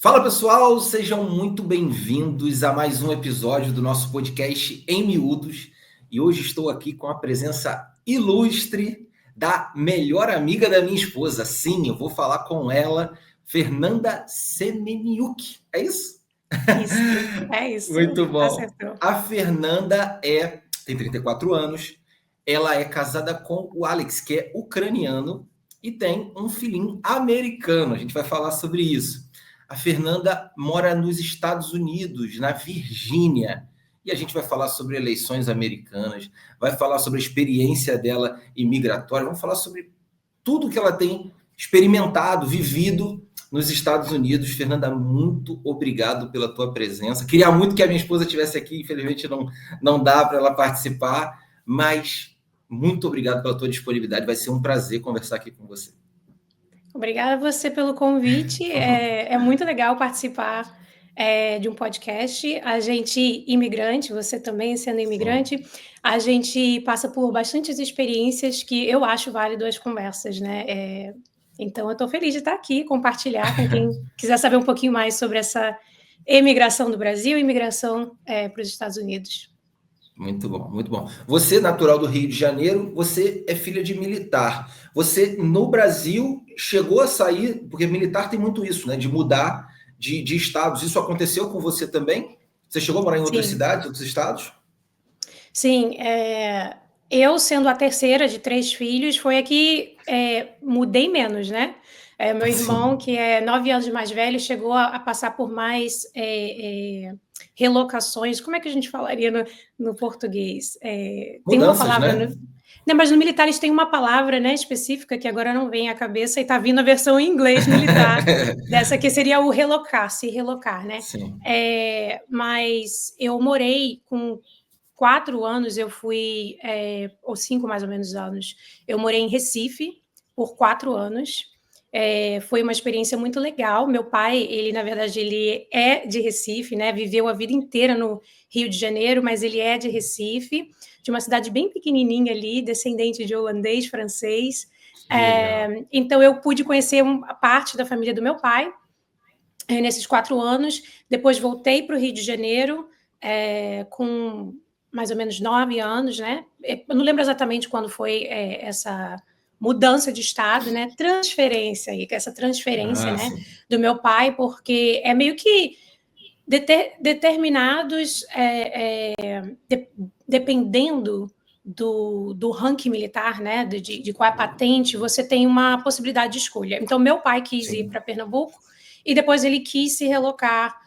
Fala pessoal, sejam muito bem-vindos a mais um episódio do nosso podcast Em Miúdos. E hoje estou aqui com a presença ilustre da melhor amiga da minha esposa. Sim, eu vou falar com ela, Fernanda Semeniuk. É isso? Isso, é isso. Muito bom. Acertou. A Fernanda tem 34 anos, ela é casada com o Alex, que é ucraniano, e tem um filhinho americano. A gente vai falar sobre isso. A Fernanda mora nos Estados Unidos, na Virgínia, e a gente vai falar sobre eleições americanas, vai falar sobre a experiência dela imigratória, vamos falar sobre tudo que ela tem experimentado, vivido nos Estados Unidos. Fernanda, muito obrigado pela tua presença. Queria muito que a minha esposa estivesse aqui, infelizmente não dá para ela participar, mas muito obrigado pela tua disponibilidade. Vai ser um prazer conversar aqui com você. Obrigada a você pelo convite. É muito legal participar de um podcast. A gente, imigrante, você também sendo imigrante, a gente passa por bastantes experiências que eu acho válido as conversas, né? Então, eu estou feliz de estar aqui, compartilhar com quem quiser saber um pouquinho mais sobre essa emigração do Brasil e imigração para os Estados Unidos. Muito bom, muito bom. Você, natural do Rio de Janeiro, você é filha de militar. Você, no Brasil, chegou a sair, porque militar tem muito isso, né? De mudar de estados. Isso aconteceu com você também? Você chegou a morar em outras cidades, outros estados? Sim, eu sendo a terceira de 3 filhos, foi a que mudei menos, né? Meu irmão, Sim. que é 9 anos mais velho, chegou a passar por mais relocações. Como é que a gente falaria no português? Tem uma Mudanças, palavra... né? Não, mas no militar eles têm uma palavra, né, específica, que agora não vem à cabeça, e está vindo a versão em inglês militar, dessa que seria o relocar, se relocar, né? Sim. Mas eu morei com 4 anos, eu fui, ou 5 mais ou menos anos, eu morei em Recife por 4 anos. Foi uma experiência muito legal. Meu pai, ele na verdade, ele é de Recife, né? Viveu a vida inteira no Rio de Janeiro, mas ele é de Recife, de uma cidade bem pequenininha ali, descendente de holandês, francês. Então eu pude conhecer a parte da família do meu pai nesses 4 anos. Depois voltei para o Rio de Janeiro com mais ou menos 9 anos, né? Eu não lembro exatamente quando foi essa mudança de estado, né? Essa transferência, né? Sim. Do meu pai, porque é meio que determinados, dependendo do ranking militar, né? De qual é a patente, você tem uma possibilidade de escolha. Então, meu pai quis ir para Pernambuco e depois ele quis se relocar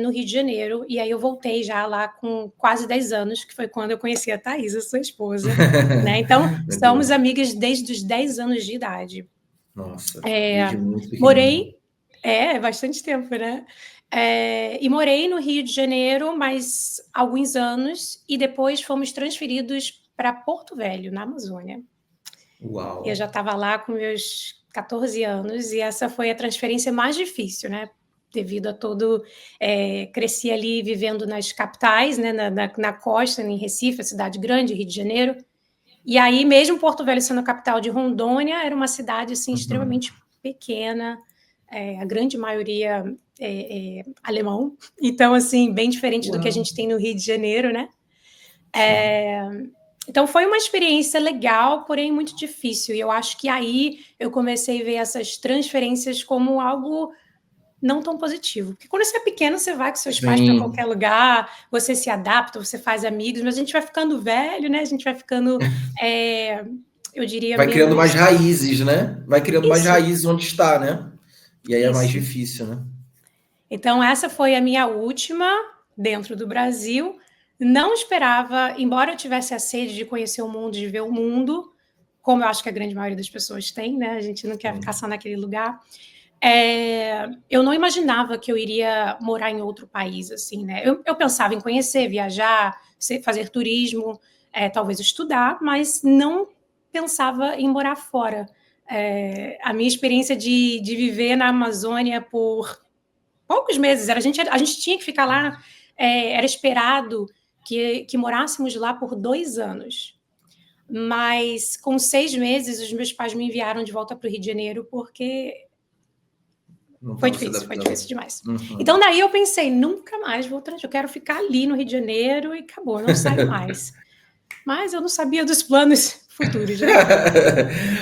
no Rio de Janeiro, e aí eu voltei já lá com quase 10 anos, que foi quando eu conheci a Thaisa, sua esposa, né? Então, somos amigas desde os 10 anos de idade. Nossa, desde muito pequenininho. Morei, bastante tempo, né? E morei no Rio de Janeiro mais alguns anos, e depois fomos transferidos para Porto Velho, na Amazônia. Uau! Eu já estava lá com meus 14 anos, e essa foi a transferência mais difícil, né? Devido a todo... cresci ali vivendo nas capitais, né? Na costa, em Recife, a cidade grande, Rio de Janeiro. E aí, mesmo Porto Velho sendo a capital de Rondônia, era uma cidade assim, extremamente pequena, a grande maioria alemão. Então, assim, bem diferente do que a gente tem no Rio de Janeiro, né? Então, foi uma experiência legal, porém muito difícil. E eu acho que aí eu comecei a ver essas transferências como algo não tão positivo. Porque quando você é pequeno, você vai com seus pais para qualquer lugar, você se adapta, você faz amigos, mas a gente vai ficando velho, né? A gente vai ficando, eu diria, Vai criando mais menos... raízes, né? Vai criando mais Isso, raízes onde está, né? E aí é mais isso. difícil, né? Então, essa foi a minha última dentro do Brasil. Não esperava, embora eu tivesse a sede de conhecer o mundo, de ver o mundo, como eu acho que a grande maioria das pessoas tem, né? A gente não quer ficar só naquele lugar. Eu não imaginava que eu iria morar em outro país, assim, né? Eu pensava em conhecer, viajar, fazer turismo, talvez estudar, mas não pensava em morar fora. A minha experiência de viver na Amazônia por poucos meses, a gente tinha que ficar lá, era esperado que morássemos lá por 2 anos. Mas com 6 meses, os meus pais me enviaram de volta para o Rio de Janeiro, porque Não Foi estava se difícil adaptando. demais. Uhum. Então, daí eu pensei, nunca mais vou transar, eu quero ficar ali no Rio de Janeiro e acabou, eu não saio mais. Mas eu não sabia dos planos futuros, né?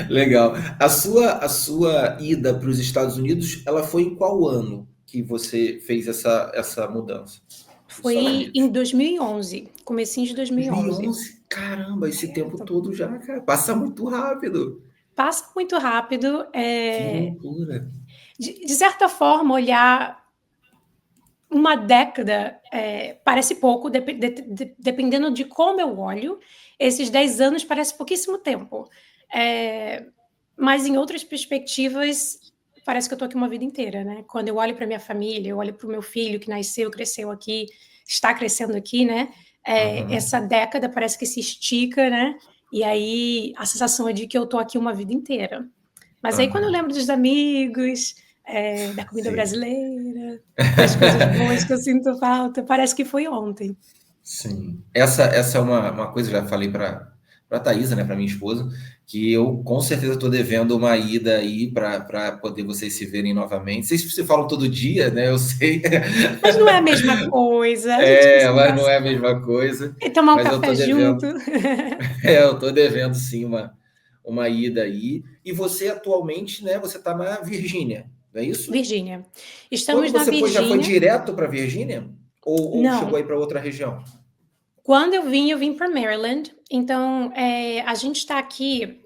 Legal. A sua ida para os Estados Unidos, ela foi em qual ano que você fez essa mudança para os Estados Foi em Unidos? 2011, comecinho de 2011. 2011. Caramba, esse tempo Então, todo já, cara. Passa muito rápido. passa muito rápido. Que loucura. De certa forma, olhar uma década parece pouco, dependendo de como eu olho. Esses 10 anos parece pouquíssimo tempo. Mas em outras perspectivas, parece que eu estou aqui uma vida inteira, né? Quando eu olho para minha família, eu olho para o meu filho que nasceu, cresceu aqui, está crescendo aqui, né? Uhum. Essa década parece que se estica, né? E aí a sensação é de que eu estou aqui uma vida inteira. Mas aí quando eu Uhum. lembro dos amigos, da comida Sim. brasileira, das coisas boas que eu sinto falta, parece que foi ontem. Sim. Essa é uma coisa, já falei para a Thaisa, né, para minha esposa, que eu com certeza estou devendo uma ida aí para poder vocês se verem novamente. Não sei se você falam todo dia, né? Eu sei. Mas não é a mesma coisa, a gente É, precisa mas não é a abraçar mesma coisa. e tomar um Mas eu café estou junto. devendo. Eu estou devendo sim uma ida aí. E você atualmente, né? Você está na Virgínia, não é isso? Virgínia. Quando Estamos na você foi, já foi Virgínia. direto para Virgínia? Ou chegou Não. aí para outra região? Quando eu vim para Maryland. Então, a gente está aqui.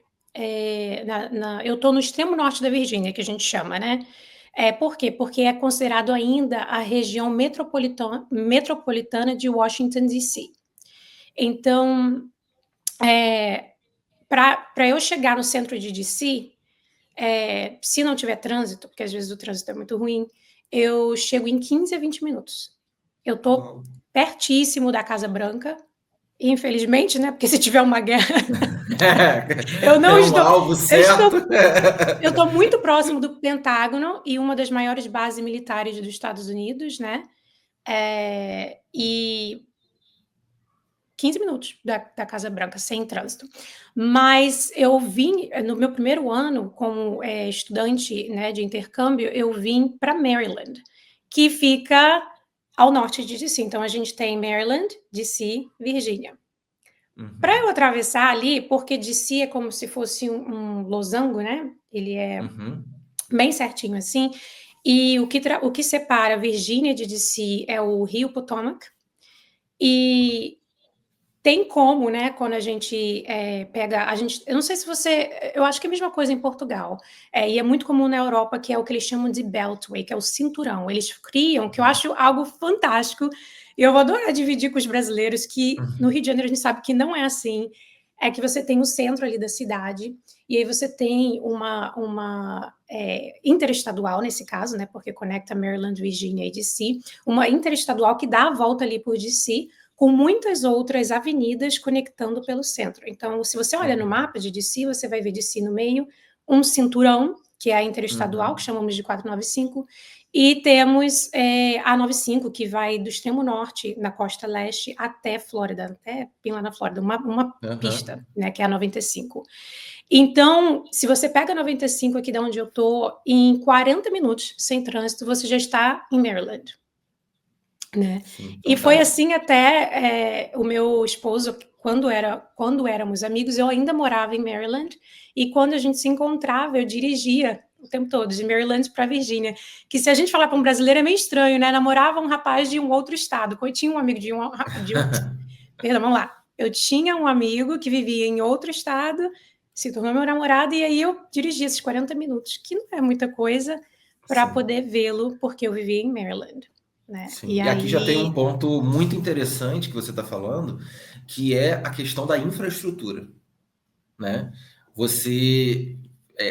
Eu estou no extremo norte da Virgínia, que a gente chama, né? Por quê? Porque é considerado ainda a região metropolitana de Washington, D.C. Então, para eu chegar no centro de D.C., se não tiver trânsito, porque às vezes o trânsito é muito ruim, eu chego em 15 a 20 minutos. Eu estou Uau. pertíssimo da Casa Branca, infelizmente, né? Porque se tiver uma guerra, eu não É um estou. alvo Eu certo. estou, eu estou muito próximo do Pentágono e uma das maiores bases militares dos Estados Unidos, né? E 15 minutos da Casa Branca, sem trânsito. Mas eu vim, no meu primeiro ano, como estudante, né, de intercâmbio, eu vim para Maryland, que fica ao norte de DC. Então, a gente tem Maryland, DC, Virgínia. Para eu Uhum, atravessar ali, porque DC é como se fosse um losango, né? Ele é uhum, bem certinho assim. E o que separa Virgínia de DC é o Rio Potomac. E tem como, né, quando a gente pega, eu não sei se você, eu acho que é a mesma coisa em Portugal, e é muito comum na Europa, que é o que eles chamam de Beltway, que é o cinturão. Eles criam, que eu uhum, acho algo fantástico, e eu vou adorar dividir com os brasileiros, que no uhum, Rio de Janeiro a gente sabe que não é assim, é que você tem o centro ali da cidade, e aí você tem uma interestadual, nesse caso, né, porque conecta Maryland, Virginia e DC, uma interestadual que dá a volta ali por DC, com muitas outras avenidas conectando pelo centro. Então, se você olha no uhum, mapa de DC, você vai ver DC no meio, um cinturão, que é a interestadual, que uhum. chamamos de 495, e temos a 95, que vai do extremo norte, na costa leste, até Flórida, até bem lá na Flórida, uma pista, Aham. né, que é a 95. Então, se você pega a 95 aqui de onde eu estou, em 40 minutos, sem trânsito, você já está em Maryland. Né? Sim, E foi fantástico. assim até o meu esposo, quando éramos amigos, eu ainda morava em Maryland, e quando a gente se encontrava, eu dirigia o tempo todo, de Maryland para Virgínia, que se a gente falar para um brasileiro é meio estranho, né? Namorava um rapaz de um outro estado, eu tinha um amigo perdão, vamos lá, eu tinha um amigo que vivia em outro estado, se tornou meu namorado, e aí eu dirigia esses 40 minutos, que não é muita coisa, para Sim, poder vê-lo, porque eu vivia em Maryland. Né? E sim. E aqui já tem um aí, ponto muito interessante que você está falando, que é a questão da infraestrutura, né?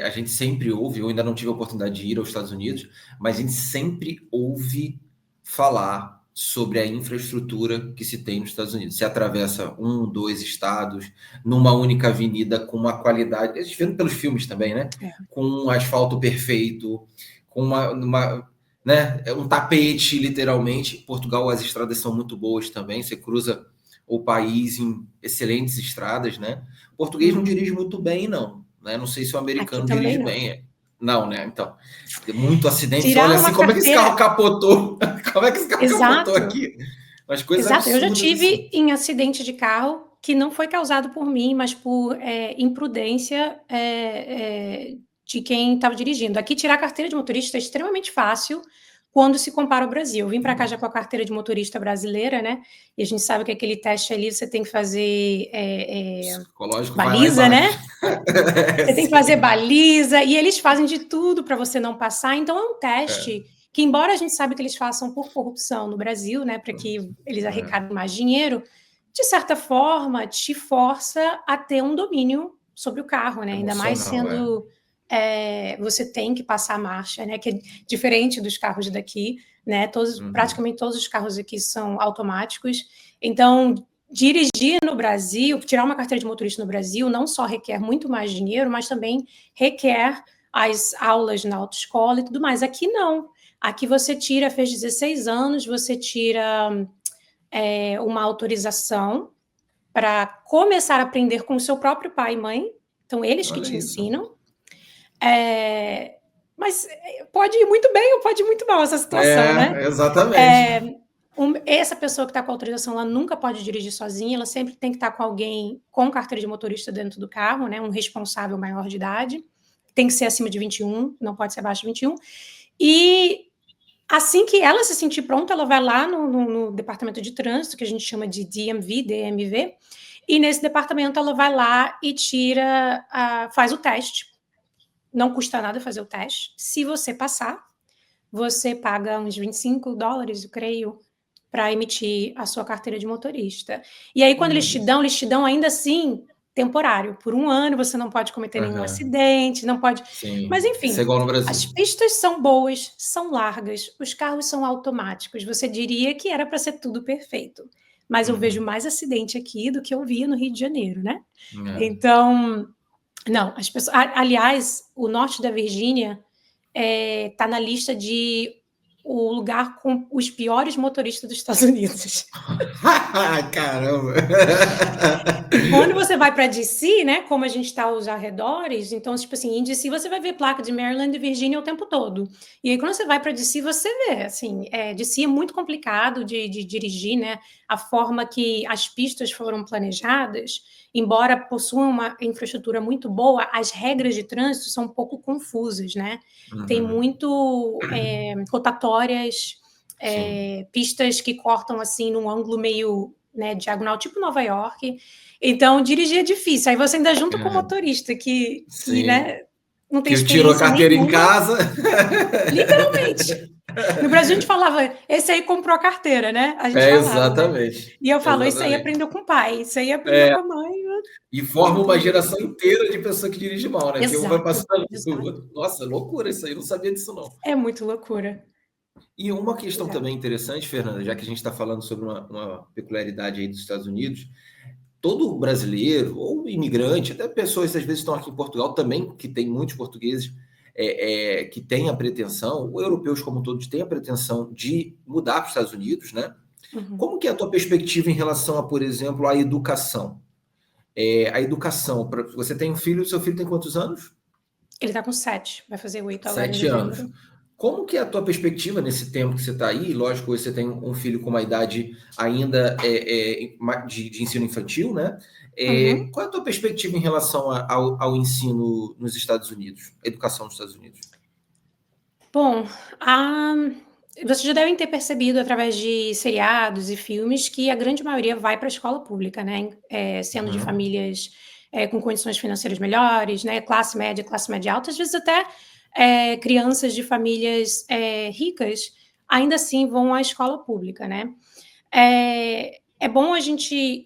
A gente sempre ouve, eu ainda não tive a oportunidade de ir aos Estados Unidos, mas a gente sempre ouve falar sobre a infraestrutura que se tem nos Estados Unidos. Você atravessa um, dois estados, numa única avenida com uma qualidade, a gente vendo pelos filmes também, né? é, Com um asfalto perfeito, com né? Um tapete, literalmente. Em Portugal, as estradas são muito boas também. Você cruza o país em excelentes estradas, né? O português não dirige muito bem, não. Né? Não sei se o aqui americano também dirige não. bem. Não, né? Então, muito acidente. Você Tirar olha uma assim, como é que esse carteira... carro capotou? Como é que esse carro capotou Exato, aqui? Umas coisas exato. Eu já absurdas assim. tive em acidente de carro que não foi causado por mim, mas por imprudência de quem estava dirigindo. Aqui, tirar a carteira de motorista é extremamente fácil quando se compara ao Brasil. Eu vim para cá já com a carteira de motorista brasileira, né? E a gente sabe que aquele teste ali você tem que fazer Psicológico vai lá baliza, embaixo. né? Você tem que fazer baliza, e eles fazem de tudo para você não passar. Então, é um teste que, embora a gente saiba que eles façam por corrupção no Brasil, né, para que eles arrecadem mais dinheiro, de certa forma, te força a ter um domínio sobre o carro, né? Ainda mais sendo... você tem que passar a marcha, né? Que é diferente dos carros daqui, né? Praticamente todos os carros aqui são automáticos. Então, dirigir no Brasil, tirar uma carteira de motorista no Brasil, não só requer muito mais dinheiro, mas também requer as aulas na autoescola e tudo mais. Aqui não. Aqui você tira, fez 16 anos, você tira uma autorização para começar a aprender com o seu próprio pai e mãe. Então, eles que te ensinam. Mas pode ir muito bem ou pode ir muito mal essa situação, né? Exatamente. Essa pessoa que está com a autorização, ela nunca pode dirigir sozinha, ela sempre tem que estar com alguém com carteira de motorista dentro do carro, né? Um responsável maior de idade. Tem que ser acima de 21, não pode ser abaixo de 21. E assim que ela se sentir pronta, ela vai lá no departamento de trânsito, que a gente chama de DMV, e nesse departamento ela vai lá e faz o teste. Não custa nada fazer o teste. Se você passar, você paga uns $25, eu creio, para emitir a sua carteira de motorista. E aí, quando eles te dão ainda assim temporário. Por 1 ano você não pode cometer nenhum acidente, não pode... Sim. Mas, enfim, isso é igual no Brasil. As pistas são boas, são largas, os carros são automáticos. Você diria que era para ser tudo perfeito. Mas eu vejo mais acidente aqui do que eu via no Rio de Janeiro, né? Então, não, as pessoas... Aliás, o norte da Virgínia está na lista de o lugar com os piores motoristas dos Estados Unidos. Caramba! Quando você vai para DC, né, como a gente está aos arredores, então, tipo assim, em DC você vai ver placa de Maryland e Virgínia o tempo todo. E aí, quando você vai para DC, você vê, assim, DC é muito complicado de dirigir, né? A forma que as pistas foram planejadas, embora possuam uma infraestrutura muito boa, as regras de trânsito são um pouco confusas, né? Tem muito rotatórias, pistas que cortam, assim, num ângulo meio, né, diagonal, tipo Nova York. Então, dirigir é difícil. Aí você ainda junto com o motorista, que né, não tem experiência nenhuma. Que tirou a carteira em casa. Literalmente. No Brasil, a gente falava, esse aí comprou a carteira, né? A gente falava, exatamente. Né? E eu falo, esse aí aprendeu com o pai, esse aí aprendeu com a mãe. E forma uma geração inteira de pessoa que dirige mal, né? Exato, que um vai passando. Nossa, loucura isso aí, não sabia disso, não. É muito loucura. E uma questão também interessante, Fernanda, já que a gente está falando sobre uma peculiaridade aí dos Estados Unidos, todo brasileiro, ou imigrante, até pessoas às vezes estão aqui em Portugal também, que tem muitos portugueses que têm a pretensão, ou europeus como todos têm a pretensão de mudar para os Estados Unidos, né? Como que é a tua perspectiva em relação a, por exemplo, a educação? A educação, você tem um filho, seu filho tem quantos anos? Ele está com 7, vai fazer 8 agora. 7 anos. Como que é a tua perspectiva nesse tempo que você está aí? Lógico, você tem um filho com uma idade ainda de ensino infantil, né? Qual é a tua perspectiva em relação ao ensino nos Estados Unidos, a educação nos Estados Unidos? Bom, vocês já devem ter percebido através de seriados e filmes que a grande maioria vai para a escola pública, né? Sendo de famílias com condições financeiras melhores, né? Classe média alta, às vezes até crianças de famílias ricas, ainda assim vão à escola pública, né? É bom a gente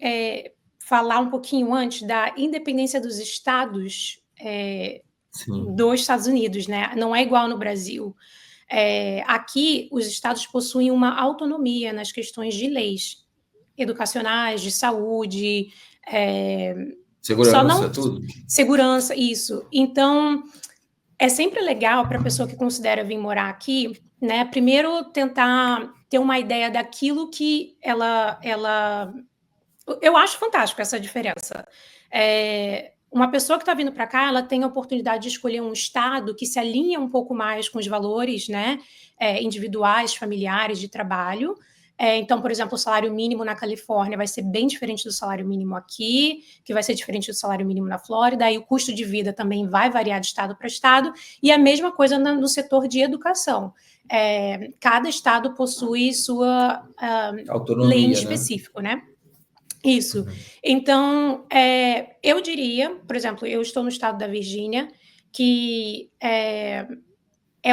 falar um pouquinho antes da independência dos estados dos Estados Unidos, né? Não é igual no Brasil. Aqui, os estados possuem uma autonomia nas questões de leis educacionais, de saúde, segurança, tudo. Segurança, isso. Então, é sempre legal para a pessoa que considera vir morar aqui, né? Primeiro, tentar ter uma ideia daquilo que ela... Eu acho fantástico essa diferença. uma pessoa que está vindo para cá, ela tem a oportunidade de escolher um estado que se alinha um pouco mais com os valores, né, individuais, familiares, de trabalho. Então, por exemplo, o salário mínimo na Califórnia vai ser bem diferente do salário mínimo aqui, que vai ser diferente do salário mínimo na Flórida, e o custo de vida também vai variar de estado para estado, e a mesma coisa no setor de educação. Cada estado possui sua lei em específico, né? Isso. Então, eu diria, por exemplo, eu estou no estado da Virgínia, que é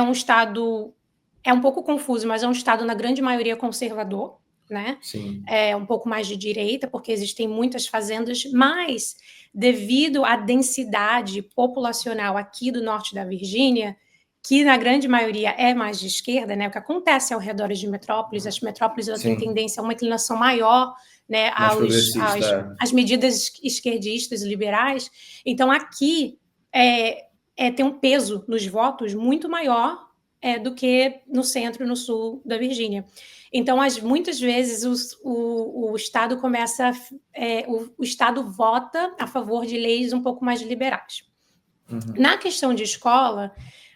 um estado, é um pouco confuso, mas é um estado, na grande maioria, conservador, né? Sim. É um pouco mais de direita, porque existem muitas fazendas, mas devido à densidade populacional aqui do norte da Virgínia, que na grande maioria é mais de esquerda, né? O que acontece ao redor de metrópoles, as metrópoles têm tendência a uma inclinação maior, né, às medidas esquerdistas e liberais. Então, aqui tem um peso nos votos muito maior do que no centro e no sul da Virgínia. Então, muitas vezes, o Estado começa... o Estado vota a favor de leis um pouco mais liberais. Na questão de escola,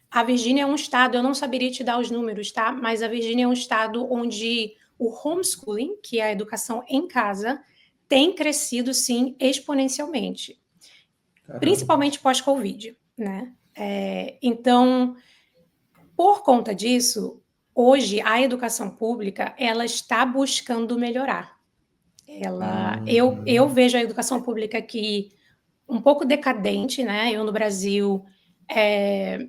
a Virgínia é um estado, eu não saberia te dar os números, tá? Mas a Virgínia é um estado onde o homeschooling, que é a educação em casa, tem crescido, sim, exponencialmente. Caramba. Principalmente pós-Covid, né? Então, por conta disso, hoje a educação pública, ela está buscando melhorar. Eu vejo a educação pública aqui um pouco decadente, né? Eu no Brasil...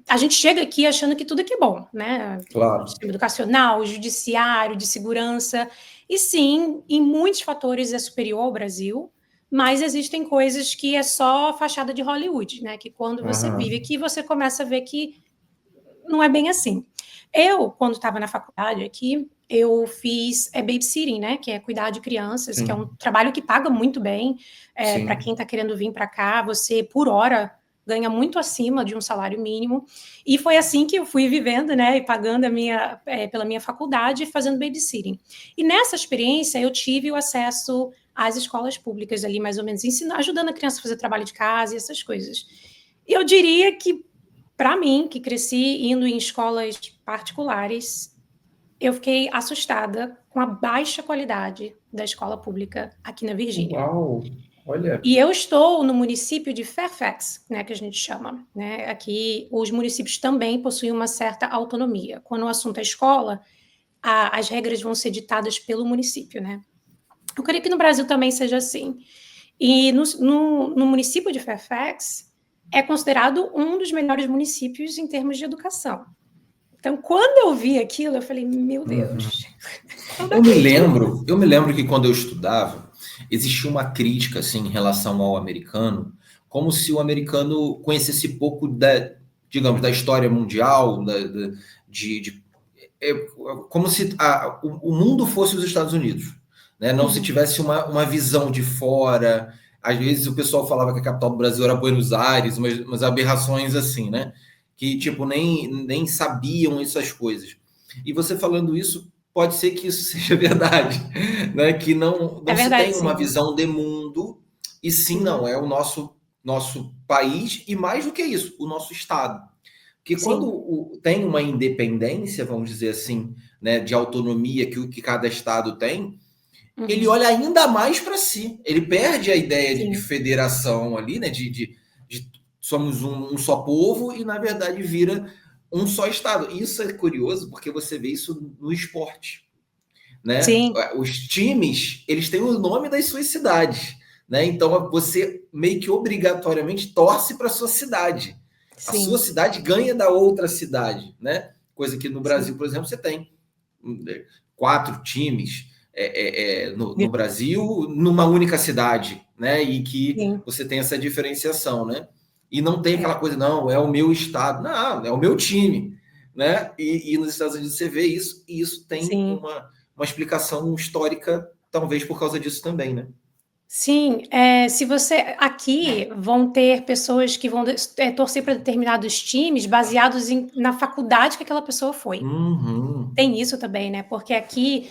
a gente chega aqui achando que tudo aqui é bom, né? Claro. O sistema educacional, judiciário, de segurança, e sim, em muitos fatores é superior ao Brasil, mas existem coisas que é só fachada de Hollywood, né? Que quando você vive aqui, você começa a ver que não é bem assim. Eu, quando estava na faculdade aqui, eu fiz babysitting, né? Que é cuidar de crianças, que é um trabalho que paga muito bem. Para quem está querendo vir para cá, você, por hora, ganha muito acima de um salário mínimo. E foi assim que eu fui vivendo, né? E pagando pela minha faculdade e fazendo babysitting. E nessa experiência, eu tive o acesso às escolas públicas ali, mais ou menos, ajudando a criança a fazer trabalho de casa e essas coisas. E eu diria que, para mim, que cresci indo em escolas particulares, eu fiquei assustada com a baixa qualidade da escola pública aqui na Virgínia. Uau! Olha. E eu estou no município de Fairfax, né, que a gente chama, né? Aqui os municípios também possuem uma certa autonomia. Quando o assunto é escola, as regras vão ser ditadas pelo município, né? Eu creio que no Brasil também seja assim. E no município de Fairfax é considerado um dos melhores municípios em termos de educação. Então, quando eu vi aquilo, eu falei, meu Deus. Eu me lembro que quando eu estudava, existia uma crítica assim, em relação ao americano, como se o americano conhecesse pouco digamos, da história mundial, como se o mundo fosse os Estados Unidos, né? Não se tivesse uma visão de fora. Às vezes o pessoal falava que a capital do Brasil era Buenos Aires, umas aberrações assim, né? Que tipo nem sabiam essas coisas. E você falando isso, pode ser que isso seja verdade, né? Que não se tem uma visão de mundo, e sim, não, é o nosso país, e mais do que isso, o nosso estado. Porque quando tem uma independência, vamos dizer assim, né, de autonomia que cada estado tem, ele olha ainda mais para si. Ele perde a ideia de federação ali, né? De somos um só povo, e na verdade vira um só estado. Isso é curioso porque você vê isso no esporte, né? Sim. Os times, eles têm o nome das suas cidades, né? Então você meio que obrigatoriamente torce para a sua cidade. Sim. A sua cidade ganha da outra cidade, né? Coisa que no Brasil, por exemplo, você tem 4 times no Brasil, numa única cidade, né? E que você tem essa diferenciação, né? E não tem aquela coisa, não, é o meu estado, não, é o meu time, né? E nos Estados Unidos você vê isso, e isso tem uma explicação histórica, talvez por causa disso também, né? Sim, se você... Aqui vão ter pessoas que vão torcer para determinados times baseados na faculdade que aquela pessoa foi. Tem isso também, né? Porque aqui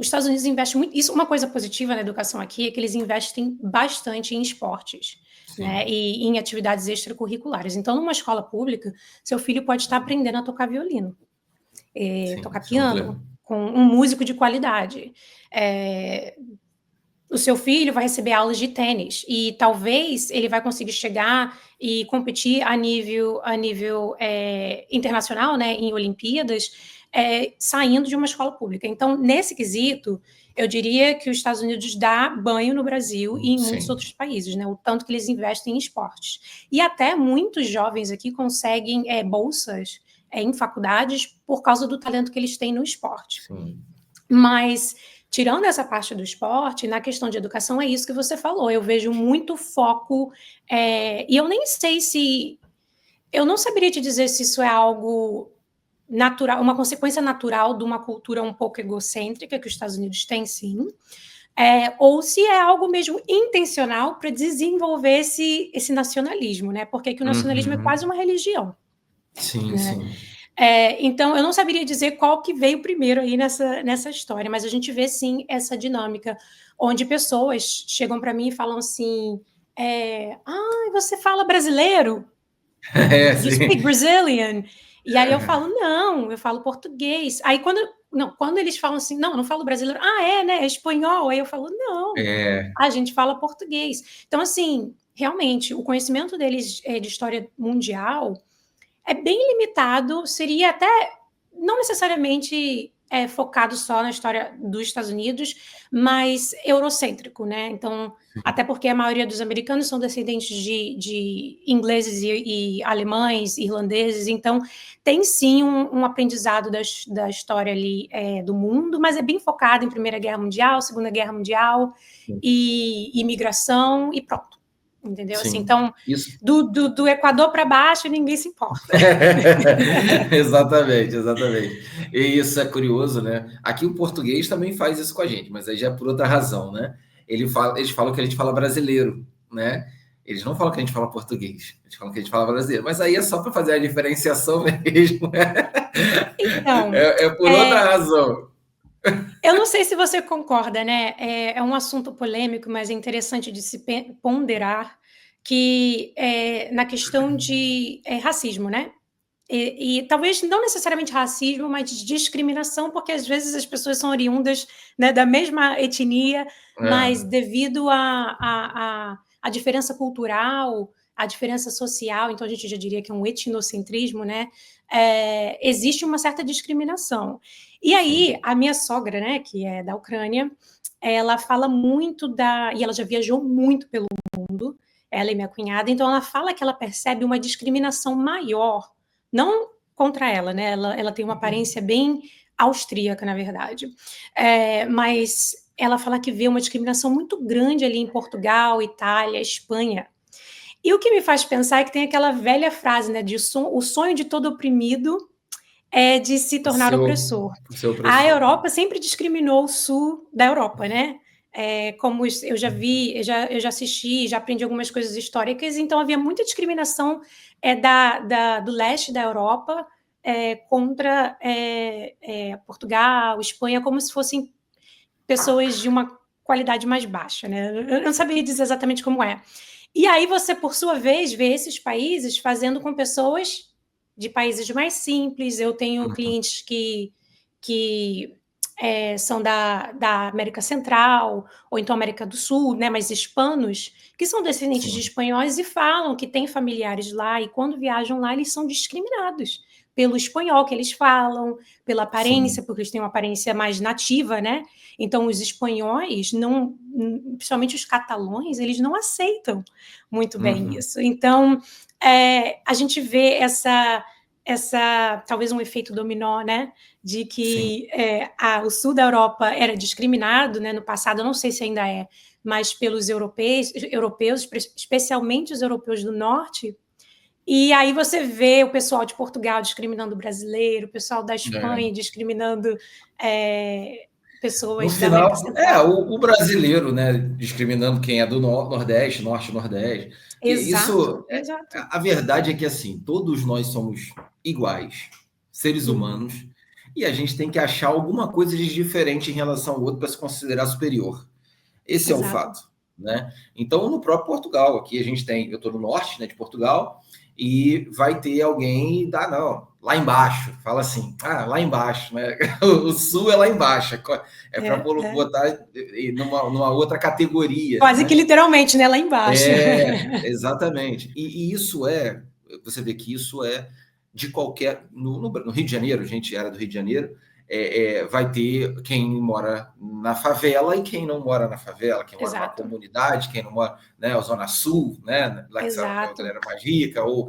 os Estados Unidos investem muito. Isso, uma coisa positiva na educação aqui é que eles investem bastante em esportes, né? E em atividades extracurriculares. Então, numa escola pública, seu filho pode estar aprendendo a tocar violino, tocar piano, com um músico de qualidade. O seu filho vai receber aulas de tênis e talvez ele vai conseguir chegar e competir a nível internacional, né, em Olimpíadas, saindo de uma escola pública. Então, nesse quesito, eu diria que os Estados Unidos dá banho no Brasil e em muitos outros países, né, o tanto que eles investem em esportes. E até muitos jovens aqui conseguem bolsas em faculdades por causa do talento que eles têm no esporte. Sim. Mas, tirando essa parte do esporte, na questão de educação, é isso que você falou. Eu vejo muito foco, e eu nem sei se... Eu não saberia te dizer se isso é algo natural, uma consequência natural de uma cultura um pouco egocêntrica que os Estados Unidos têm, sim, ou se é algo mesmo intencional para desenvolver esse nacionalismo, né? Porque que o nacionalismo é quase uma religião. Sim, né? sim. Então, eu não saberia dizer qual que veio primeiro aí nessa história, mas a gente vê, sim, essa dinâmica, onde pessoas chegam para mim e falam assim, você fala brasileiro? You speak Brazilian? E aí eu falo, não, eu falo português. Aí quando eles falam assim, não, eu não falo brasileiro. Né? É espanhol. Aí eu falo, não, a gente fala português. Então, assim, realmente, o conhecimento deles de história mundial é bem limitado, seria até não necessariamente focado só na história dos Estados Unidos, mas eurocêntrico, né? Então, até porque a maioria dos americanos são descendentes de ingleses e alemães, irlandeses, então tem sim um aprendizado da história ali do mundo, mas é bem focado em Primeira Guerra Mundial, Segunda Guerra Mundial e imigração e pronto. Entendeu? Assim, então, do Equador para baixo, ninguém se importa. Exatamente. E isso é curioso, né? Aqui o português também faz isso com a gente, mas aí já é por outra razão, né? Eles falam que a gente fala brasileiro, né? Eles não falam que a gente fala português, eles falam que a gente fala brasileiro, mas aí é só para fazer a diferenciação mesmo. Então, é por outra razão. Eu não sei se você concorda, né? É um assunto polêmico, mas é interessante de se ponderar que na questão de racismo, né? E talvez não necessariamente racismo, mas discriminação, porque às vezes as pessoas são oriundas, né, da mesma etnia, mas devido à diferença cultural, à diferença social, então a gente já diria que é um etnocentrismo, né? Existe uma certa discriminação. E aí, a minha sogra, né, que é da Ucrânia, ela fala muito e ela já viajou muito pelo mundo, ela e minha cunhada, então ela fala que ela percebe uma discriminação maior, não contra ela, né, ela tem uma aparência bem austríaca, na verdade, mas ela fala que vê uma discriminação muito grande ali em Portugal, Itália, Espanha. E o que me faz pensar é que tem aquela velha frase, né, o sonho de todo oprimido é de se tornar opressor. A Europa sempre discriminou o sul da Europa, né? Como eu já vi, eu já assisti, já aprendi algumas coisas históricas, então havia muita discriminação do leste da Europa contra Portugal, Espanha, como se fossem pessoas de uma qualidade mais baixa, né? Eu não saberia dizer exatamente como é. E aí você, por sua vez, vê esses países fazendo com pessoas de países mais simples. Eu tenho clientes que são da América Central, ou então América do Sul, né, mas hispanos, que são descendentes de espanhóis e falam que têm familiares lá, e quando viajam lá, eles são discriminados pelo espanhol que eles falam, pela aparência, porque eles têm uma aparência mais nativa, né? Então, os espanhóis, principalmente os catalães, eles não aceitam muito bem isso. Então, a gente vê talvez um efeito dominó, né? De que o sul da Europa era discriminado, né? No passado, eu não sei se ainda é, mas pelos europeus, especialmente os europeus do norte. E aí você vê o pessoal de Portugal discriminando o brasileiro, o pessoal da Espanha discriminando pessoas da América Central. O brasileiro, né, discriminando quem é do Nordeste, Norte, Nordeste. Exato. A verdade é que, assim, todos nós somos iguais, seres humanos, e a gente tem que achar alguma coisa de diferente em relação ao outro para se considerar superior. Esse é um Exato. fato, né? Então, no próprio Portugal, aqui a gente tem, eu estou no norte, né, de Portugal, e vai ter alguém não, lá embaixo, fala assim, lá embaixo, né? O sul é lá embaixo, é para botar numa outra categoria. Quase né? que literalmente, né? Lá embaixo. Exatamente. E isso você vê que isso é de qualquer. No Rio de Janeiro, a gente era do Rio de Janeiro, vai ter quem mora na favela e quem não mora na favela, quem mora numa Exato. comunidade, quem não mora, né, a Zona Sul, né, lá que a galera mais rica, ou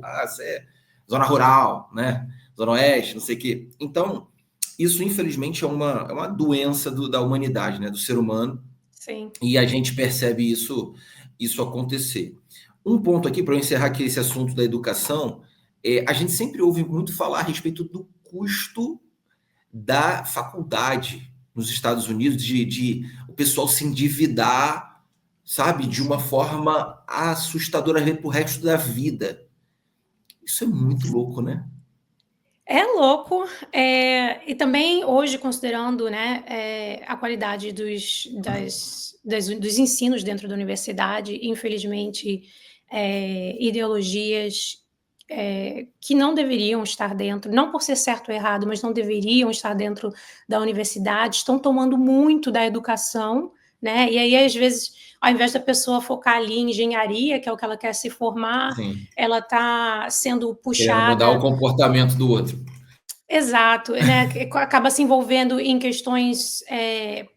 Zona Rural, né, Zona Oeste, não sei o quê. Então, isso, infelizmente, é uma doença da humanidade, né, do ser humano. Sim. E a gente percebe isso acontecer. Um ponto aqui, para eu encerrar aqui esse assunto da educação, a gente sempre ouve muito falar a respeito do custo da faculdade nos Estados Unidos, de o pessoal se endividar, sabe, de uma forma assustadora para o resto da vida. Isso é muito louco, né? É louco, e também hoje, considerando, né, a qualidade dos ensinos dentro da universidade, infelizmente, ideologias que não deveriam estar dentro, não por ser certo ou errado, mas não deveriam estar dentro da universidade, estão tomando muito da educação, né? E aí, às vezes, ao invés da pessoa focar ali em engenharia, que é o que ela quer se formar, Sim. ela está sendo puxada... Querendo mudar o comportamento do outro. Exato, né? Acaba se envolvendo em questões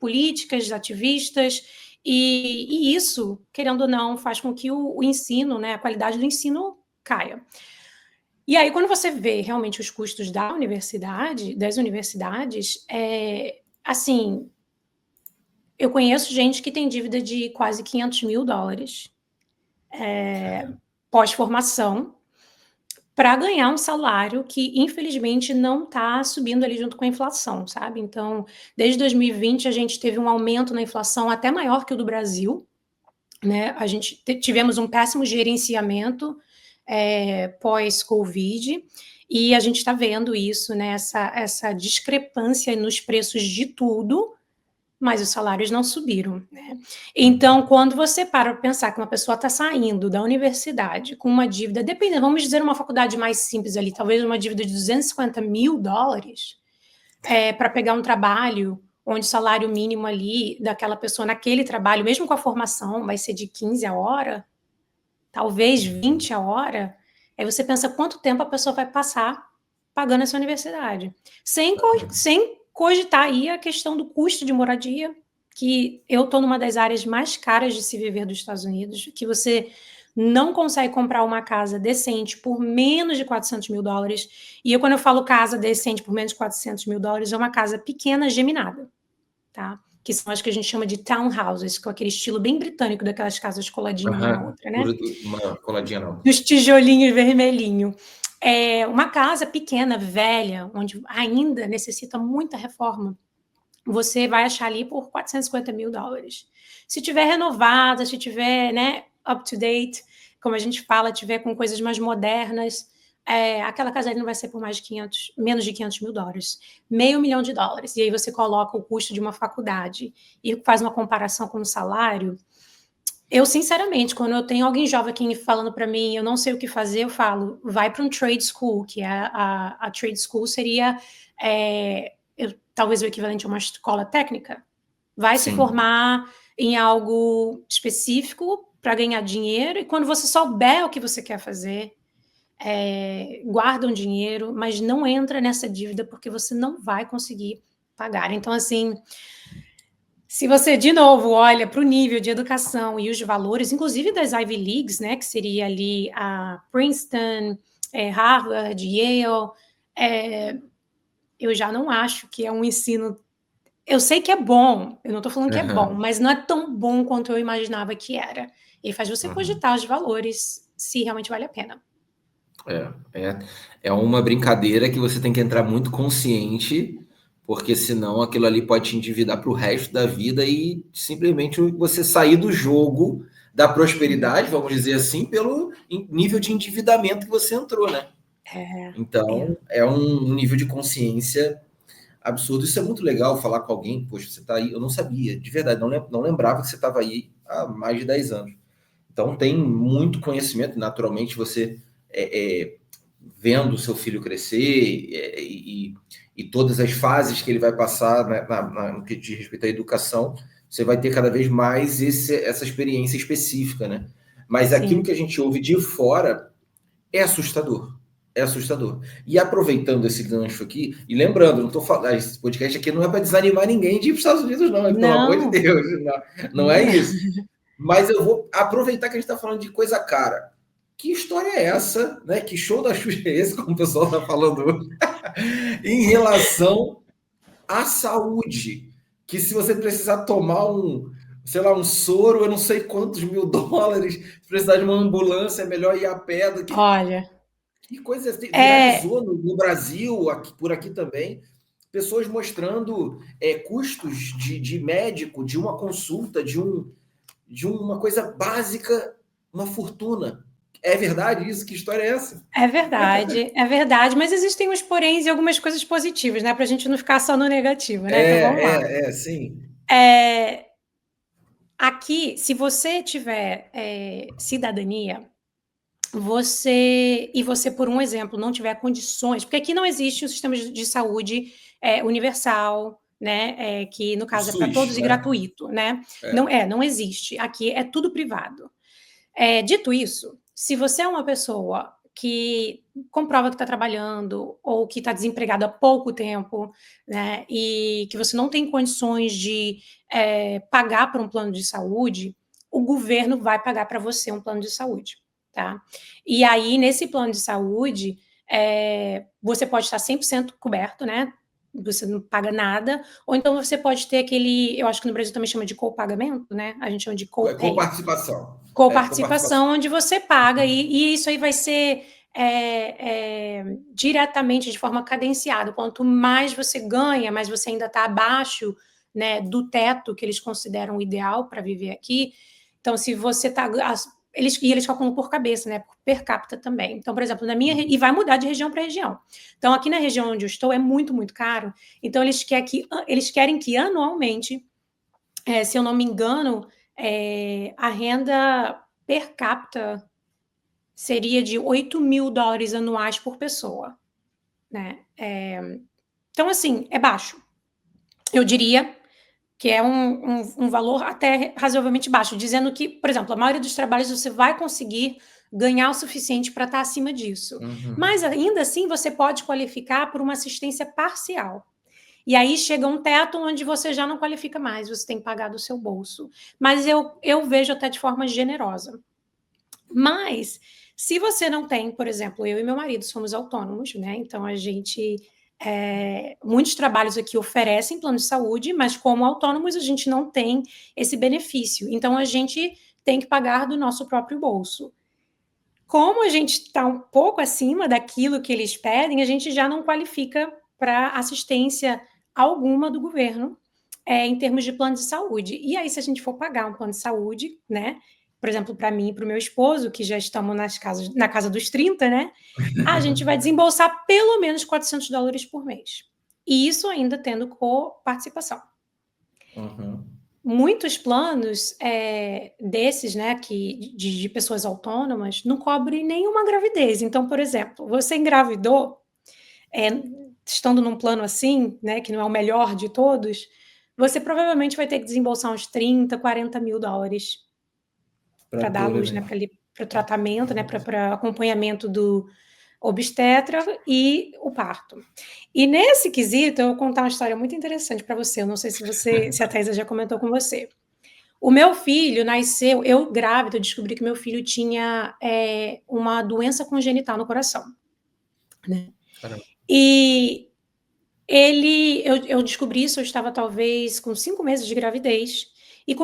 políticas, ativistas, e isso, querendo ou não, faz com que o ensino, né, a qualidade do ensino caia. E aí, quando você vê realmente os custos das universidades, assim, eu conheço gente que tem dívida de quase $500 mil pós-formação, para ganhar um salário que, infelizmente, não está subindo ali junto com a inflação, sabe? Então, desde 2020, a gente teve um aumento na inflação até maior que o do Brasil, né? A gente tivemos um péssimo gerenciamento pós-Covid, e a gente está vendo isso, né? Essa discrepância nos preços de tudo, mas os salários não subiram, né? Então, quando você para pensar que uma pessoa está saindo da universidade com uma dívida, dependendo, vamos dizer uma faculdade mais simples ali, talvez uma dívida de $250 mil, para pegar um trabalho onde o salário mínimo ali daquela pessoa naquele trabalho, mesmo com a formação, vai ser de 15 a hora, talvez 20 a hora, aí você pensa quanto tempo a pessoa vai passar pagando essa universidade. Sem cogitar aí a questão do custo de moradia, que eu estou numa das áreas mais caras de se viver dos Estados Unidos, que você não consegue comprar uma casa decente por menos de $400 mil. E quando eu falo casa decente por menos de $400 mil, é uma casa pequena, geminada, tá? Que são as que a gente chama de townhouses, com aquele estilo bem britânico daquelas casas coladinhas uma na outra, né? Uma coladinha não. Dos tijolinhos vermelhinhos. Uma casa pequena, velha, onde ainda necessita muita reforma, você vai achar ali por $450 mil. Se tiver renovada, se tiver, né, up to date, como a gente fala, tiver com coisas mais modernas, aquela casa ali não vai ser por menos de $500 mil, $500 mil. E aí você coloca o custo de uma faculdade e faz uma comparação com o salário. Eu, sinceramente, quando eu tenho alguém jovem aqui falando para mim, eu não sei o que fazer, eu falo, vai para um trade school, que a trade school seria talvez o equivalente a uma escola técnica. Vai se formar em algo específico para ganhar dinheiro, e quando você souber o que você quer fazer, guarda um dinheiro, mas não entra nessa dívida, porque você não vai conseguir pagar. Então, assim, se você, de novo, olha para o nível de educação e os valores, inclusive das Ivy Leagues, né, que seria ali a Princeton, Harvard, Yale, eu já não acho que é um ensino... Eu sei que é bom, eu não estou falando que é bom, mas não é tão bom quanto eu imaginava que era. E faz você cogitar os valores, se realmente vale a pena. É uma brincadeira que você tem que entrar muito consciente, porque senão aquilo ali pode te endividar para o resto da vida e simplesmente você sair do jogo da prosperidade, vamos dizer assim, pelo nível de endividamento que você entrou, né? Então, é um nível de consciência absurdo. Isso é muito legal falar com alguém, poxa, você está aí, eu não sabia, de verdade, não lembrava que você estava aí há mais de 10 anos. Então tem muito conhecimento, naturalmente você vendo o seu filho crescer e todas as fases que ele vai passar no que diz respeito à educação, você vai ter cada vez mais essa experiência específica, né? Mas Sim. aquilo que a gente ouve de fora é assustador. É assustador. E aproveitando esse gancho aqui, e lembrando, não estou falando, esse podcast aqui não é para desanimar ninguém de ir para os Estados Unidos, não, pelo amor de Deus. Não é isso. Mas eu vou aproveitar que a gente está falando de coisa cara. Que história é essa, né? Que show da Xuxa é esse, como o pessoal está falando hoje, em relação à saúde? Que se você precisar tomar sei lá, um soro, eu não sei quantos $1.000, se precisar de uma ambulância, é melhor ir a pé do que... Olha... Que coisa viralizou no Brasil, por aqui também, pessoas mostrando custos de médico, de uma consulta, de uma coisa básica, uma fortuna. É verdade isso? Que história é essa? É verdade, mas existem uns poréns e algumas coisas positivas, né? Para a gente não ficar só no negativo, né? Então vamos lá. Sim. Aqui, se você tiver cidadania, você, por um exemplo, não tiver condições, porque aqui não existe um sistema de saúde universal, né? Que no caso é para todos e gratuito, né? Não existe. Aqui é tudo privado. Dito isso, se você é uma pessoa que comprova que está trabalhando ou que está desempregado há pouco tempo, né, e que você não tem condições de pagar por um plano de saúde, o governo vai pagar para você um plano de saúde, tá? E aí, nesse plano de saúde, você pode estar 100% coberto, né? Você não paga nada, ou então você pode ter aquele, eu acho que no Brasil também chama de copagamento, né? A gente chama de copay. Coparticipação. Coparticipação, onde você paga, e isso aí vai ser diretamente, de forma cadenciada. Quanto mais você ganha, mais você ainda está abaixo, né, do teto que eles consideram ideal para viver aqui. Então, se você está... Eles calculam por cabeça, né, per capita também. Então, por exemplo, e vai mudar de região para região. Então, aqui na região onde eu estou é muito, muito caro. Então, eles querem que anualmente, se eu não me engano, a renda per capita seria de $8.000 anuais por pessoa, né? Então, assim, é baixo. Eu diria que é um valor até razoavelmente baixo, dizendo que, por exemplo, a maioria dos trabalhos você vai conseguir ganhar o suficiente para estar acima disso. Uhum. Mas, ainda assim, você pode qualificar por uma assistência parcial. E aí chega um teto onde você já não qualifica mais, você tem que pagar do seu bolso. Mas eu vejo até de forma generosa. Mas, se você não tem, por exemplo, eu e meu marido somos autônomos, né? Então, a gente... muitos trabalhos aqui oferecem plano de saúde, mas como autônomos a gente não tem esse benefício. Então, a gente tem que pagar do nosso próprio bolso. Como a gente está um pouco acima daquilo que eles pedem, a gente já não qualifica para assistência alguma do governo em termos de plano de saúde. E aí, se a gente for pagar um plano de saúde, né? Por exemplo, para mim e para o meu esposo, que já estamos na casa dos 30, né? A gente vai desembolsar pelo menos $400 por mês. E isso ainda tendo coparticipação. Uhum. Muitos planos desses, né, de pessoas autônomas, não cobrem nenhuma gravidez. Então, por exemplo, você engravidou, estando num plano assim, né, que não é o melhor de todos, você provavelmente vai ter que desembolsar uns $30, $40.000 para dar à luz, né, para o tratamento, né, para acompanhamento do obstetra e o parto. E nesse quesito, eu vou contar uma história muito interessante para você. Eu não sei se a Thaisa já comentou com você. O meu filho nasceu, eu grávida, eu descobri que meu filho tinha uma doença congenital no coração, né? E eu descobri isso, eu estava talvez com 5 meses de gravidez, e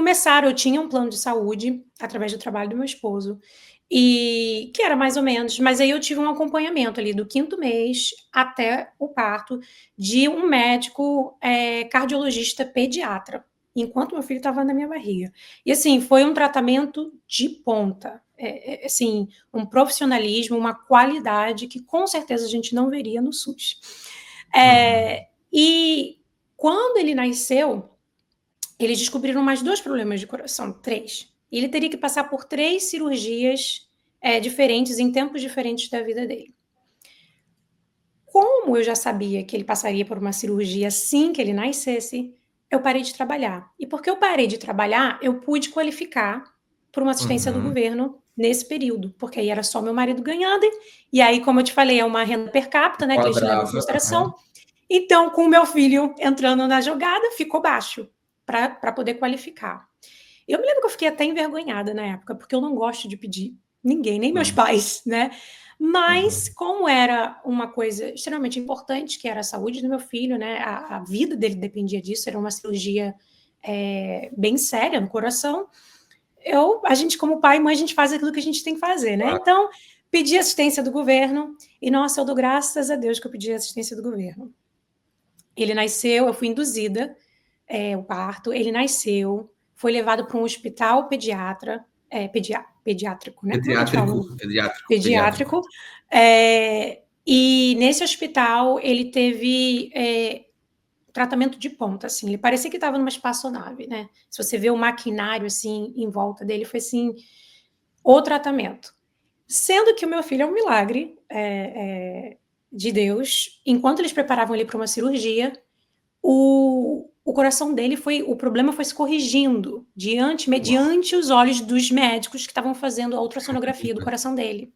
eu tinha um plano de saúde, através do trabalho do meu esposo, e que era mais ou menos, mas aí eu tive um acompanhamento ali do 5º mês até o parto, de um médico cardiologista pediatra, enquanto meu filho estava na minha barriga. E assim, foi um tratamento de ponta, assim, um profissionalismo, uma qualidade que com certeza a gente não veria no SUS. E quando ele nasceu, eles descobriram mais 2 problemas de coração, 3. E ele teria que passar por 3 cirurgias diferentes, em tempos diferentes da vida dele. Como eu já sabia que ele passaria por uma cirurgia assim que ele nascesse, eu parei de trabalhar. E porque eu parei de trabalhar, eu pude qualificar por uma assistência do governo nesse período, porque aí era só meu marido ganhando, e aí, como eu te falei, é uma renda per capita, né, que eles levam em consideração. Então, com o meu filho entrando na jogada, ficou baixo para poder qualificar. Eu me lembro que eu fiquei até envergonhada na época, porque eu não gosto de pedir ninguém, nem meus pais, né? Mas, como era uma coisa extremamente importante, que era a saúde do meu filho, né? A vida dele dependia disso, era uma cirurgia bem séria no coração. A gente, como pai e mãe, a gente faz aquilo que a gente tem que fazer, né? Então, pedi assistência do governo, e nossa, eu dou graças a Deus que eu pedi assistência do governo. Ele nasceu, eu fui induzida, o parto, ele nasceu, foi levado para um hospital pediátrico, né? Pediátrico. E nesse hospital ele teve tratamento de ponta, assim. Ele parecia que estava numa espaçonave, né? Se você vê o maquinário assim em volta dele, foi assim o tratamento. Sendo que o meu filho é um milagre de Deus. Enquanto eles preparavam ele para uma cirurgia, o coração dele o problema foi se corrigindo mediante os olhos dos médicos que estavam fazendo a ultrassonografia do coração dele.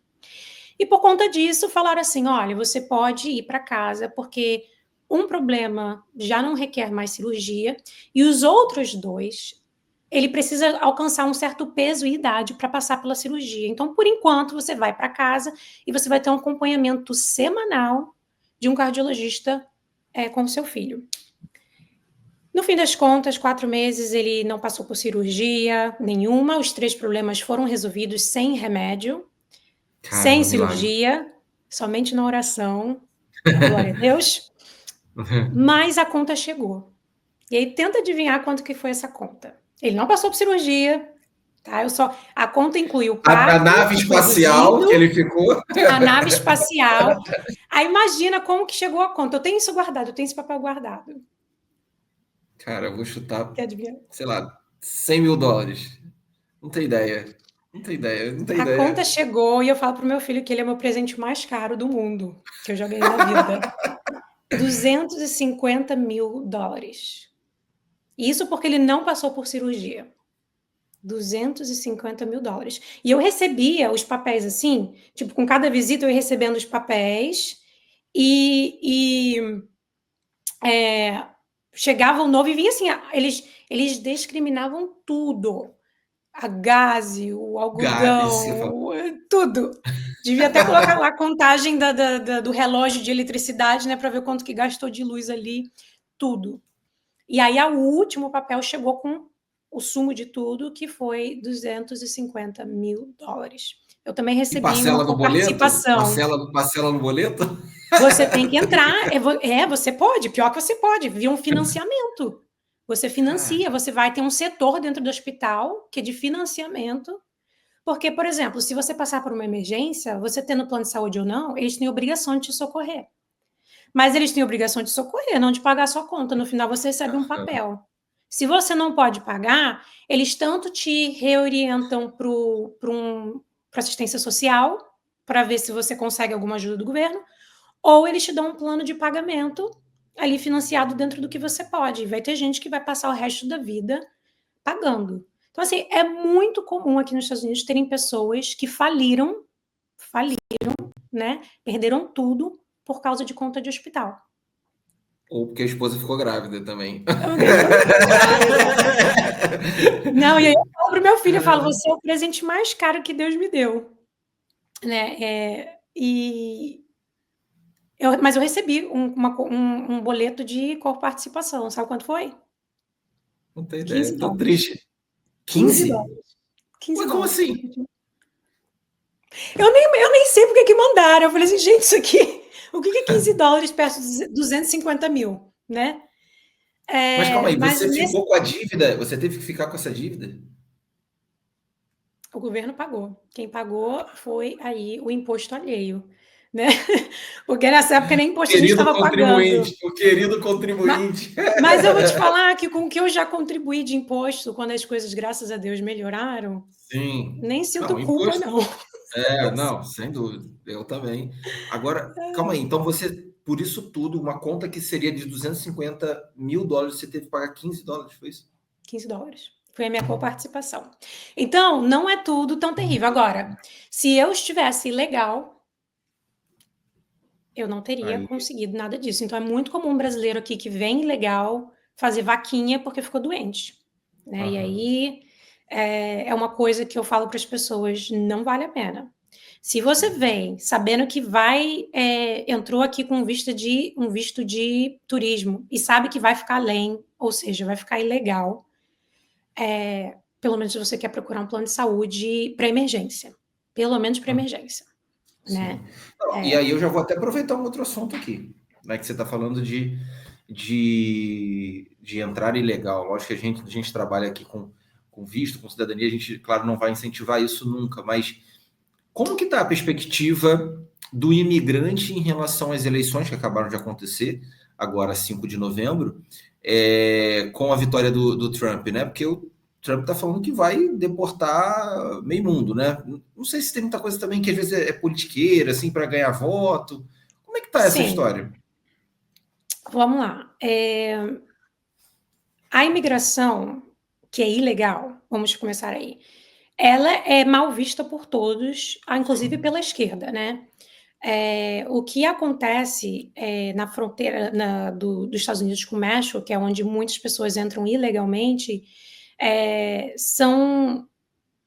E por conta disso, falaram assim: olha, você pode ir para casa, porque um problema já não requer mais cirurgia, e os outros 2, ele precisa alcançar um certo peso e idade para passar pela cirurgia. Então, por enquanto, você vai para casa e você vai ter um acompanhamento semanal de um cardiologista com o seu filho. No fim das contas, 4 meses ele não passou por cirurgia nenhuma, os 3 problemas foram resolvidos sem remédio, sem cirurgia, somente na oração, glória a Deus, mas a conta chegou. E aí tenta adivinhar quanto que foi essa conta. Ele não passou por cirurgia, tá? A conta incluiu o parto, a nave espacial que ele ficou. A nave espacial. Aí imagina como que chegou a conta. Eu tenho isso guardado, eu tenho esse papel guardado. Cara, eu vou chutar, sei lá, $100 mil. Não tem ideia. A conta chegou e eu falo pro meu filho que ele é o meu presente mais caro do mundo, que eu já ganhei na vida. $250 mil. Isso porque ele não passou por cirurgia. $250 mil. E eu recebia os papéis assim, tipo, com cada visita eu ia recebendo os papéis chegava um novo e vinha assim, eles discriminavam tudo. A gaze, o algodão, tudo. Devia até colocar lá a contagem do relógio de eletricidade, né, para ver quanto que gastou de luz ali, tudo. E aí o último papel chegou com o sumo de tudo, que foi $250 mil. Eu também recebi uma participação. Parcela no boleto? Você tem que entrar, você pode, pior que você pode, via um financiamento. Você financia, você vai ter um setor dentro do hospital que é de financiamento, porque, por exemplo, se você passar por uma emergência, você tendo plano de saúde ou não, eles têm obrigação de te socorrer. Mas eles têm obrigação de socorrer, não de pagar a sua conta. No final, você recebe um papel. Se você não pode pagar, eles tanto te reorientam para assistência social, para ver se você consegue alguma ajuda do governo, ou eles te dão um plano de pagamento ali financiado dentro do que você pode. Vai ter gente que vai passar o resto da vida pagando. Então, assim, é muito comum aqui nos Estados Unidos terem pessoas que faliram, né? Perderam tudo por causa de conta de hospital. Ou porque a esposa ficou grávida também. Não, e aí eu falo pro meu filho, eu falo, você é o presente mais caro que Deus me deu. Né? Mas eu recebi um boleto de coparticipação. Sabe quanto foi? Não tenho ideia. Tô triste. 15 dólares. Mas como assim? Eu nem sei por que mandaram. Eu falei assim, gente, isso aqui... O que é 15 dólares perto de 250 mil, né? Mas calma aí, você ficou com a dívida? Você teve que ficar com essa dívida? O governo pagou. Quem pagou foi aí o imposto alheio. né? Porque nessa época nem imposto a gente Querido estava pagando. contribuinte, o querido contribuinte. Mas eu vou te falar que com o que eu já contribuí de imposto, quando as coisas, graças a Deus, melhoraram, Sim. nem Não, sinto culpa, imposto. não. Não, sem dúvida. Eu também. Agora, calma aí. Então você, por isso tudo, uma conta que seria de $250.000, você teve que pagar $15, foi isso? $15. Foi a minha coparticipação. Então, não é tudo tão terrível. Agora, se eu estivesse ilegal, eu não teria Aí, conseguido nada disso. Então, é muito comum um brasileiro aqui que vem ilegal fazer vaquinha porque ficou doente, né? E aham. aí é uma coisa que eu falo para as pessoas: não vale a pena. Se você vem sabendo que entrou aqui com um visto de turismo e sabe que vai ficar além, ou seja, vai ficar ilegal, pelo menos se você quer procurar um plano de saúde para emergência, pelo menos para emergência, né? Sim. Não, e aí eu já vou até aproveitar um outro assunto aqui, né? Que você está falando de entrar ilegal. Lógico que a gente trabalha aqui com visto, com cidadania, a gente, claro, não vai incentivar isso nunca, mas como que está a perspectiva do imigrante em relação às eleições que acabaram de acontecer, agora 5 de novembro, com a vitória do Trump, né? Porque o Trump está falando que vai deportar meio mundo, né? Não sei se tem muita coisa também que às vezes é politiqueira, assim, para ganhar voto. Como é que tá essa Sim, história? vamos lá. A imigração, que é ilegal, vamos começar aí, ela é mal vista por todos, inclusive pela esquerda, né? O que acontece na fronteira dos Estados Unidos com o México, que é onde muitas pessoas entram ilegalmente,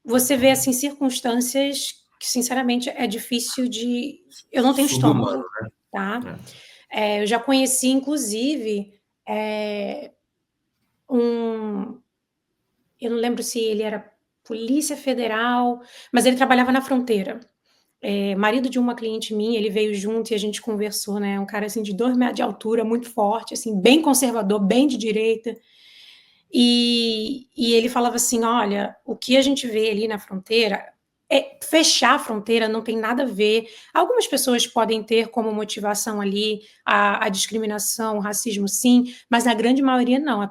você vê assim circunstâncias que, sinceramente, é difícil de. Eu não tenho Subhumano, estômago, tá? né? Eu já conheci, inclusive, um. Eu não lembro se ele era Polícia Federal, mas ele trabalhava na fronteira. Marido de uma cliente minha, ele veio junto e a gente conversou, né? Um cara assim de 2 metros de altura, muito forte, assim, bem conservador, bem de direita. E ele falava assim: olha, o que a gente vê ali na fronteira fechar a fronteira não tem nada a ver. Algumas pessoas podem ter como motivação ali a discriminação, o racismo, sim, mas na grande maioria não. A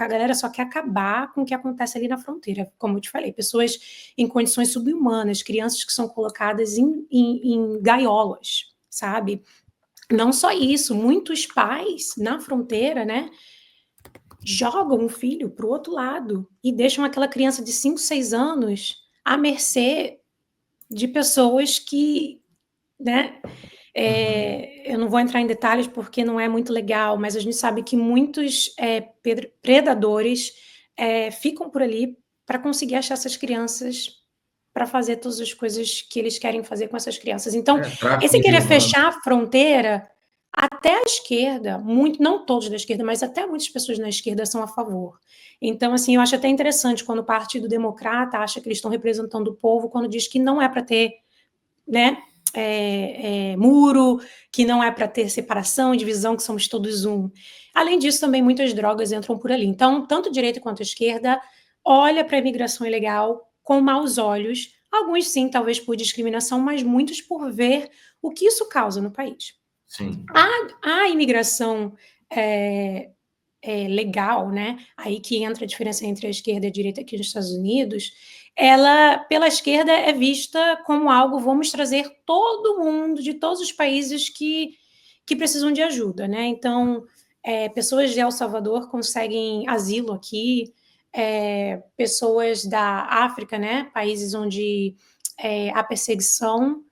galera só quer acabar com o que acontece ali na fronteira, como eu te falei, pessoas em condições subhumanas, crianças que são colocadas em gaiolas, sabe? Não só isso, muitos pais na fronteira, né, jogam o filho para o outro lado e deixam aquela criança de 5, 6 anos à mercê de pessoas que, né, eu não vou entrar em detalhes porque não é muito legal, mas a gente sabe que muitos predadores ficam por ali para conseguir achar essas crianças para fazer todas as coisas que eles querem fazer com essas crianças. Então, esse Tráfico de querer humanos. fechar a fronteira, até a esquerda, não todos da esquerda, mas até muitas pessoas na esquerda são a favor. Então, assim, eu acho até interessante quando o Partido Democrata acha que eles estão representando o povo, quando diz que não é para ter, né, muro, que não é para ter separação e divisão, que somos todos um. Além disso, também muitas drogas entram por ali. Então, tanto a direita quanto a esquerda olha para a imigração ilegal com maus olhos, alguns sim, talvez por discriminação, mas muitos por ver o que isso causa no país. Sim. A imigração legal, né? Aí que entra a diferença entre a esquerda e a direita aqui nos Estados Unidos. Ela, pela esquerda, é vista como algo, vamos trazer todo mundo de todos os países que precisam de ajuda, né? Então, pessoas de El Salvador conseguem asilo aqui, pessoas da África, né? Países onde há perseguição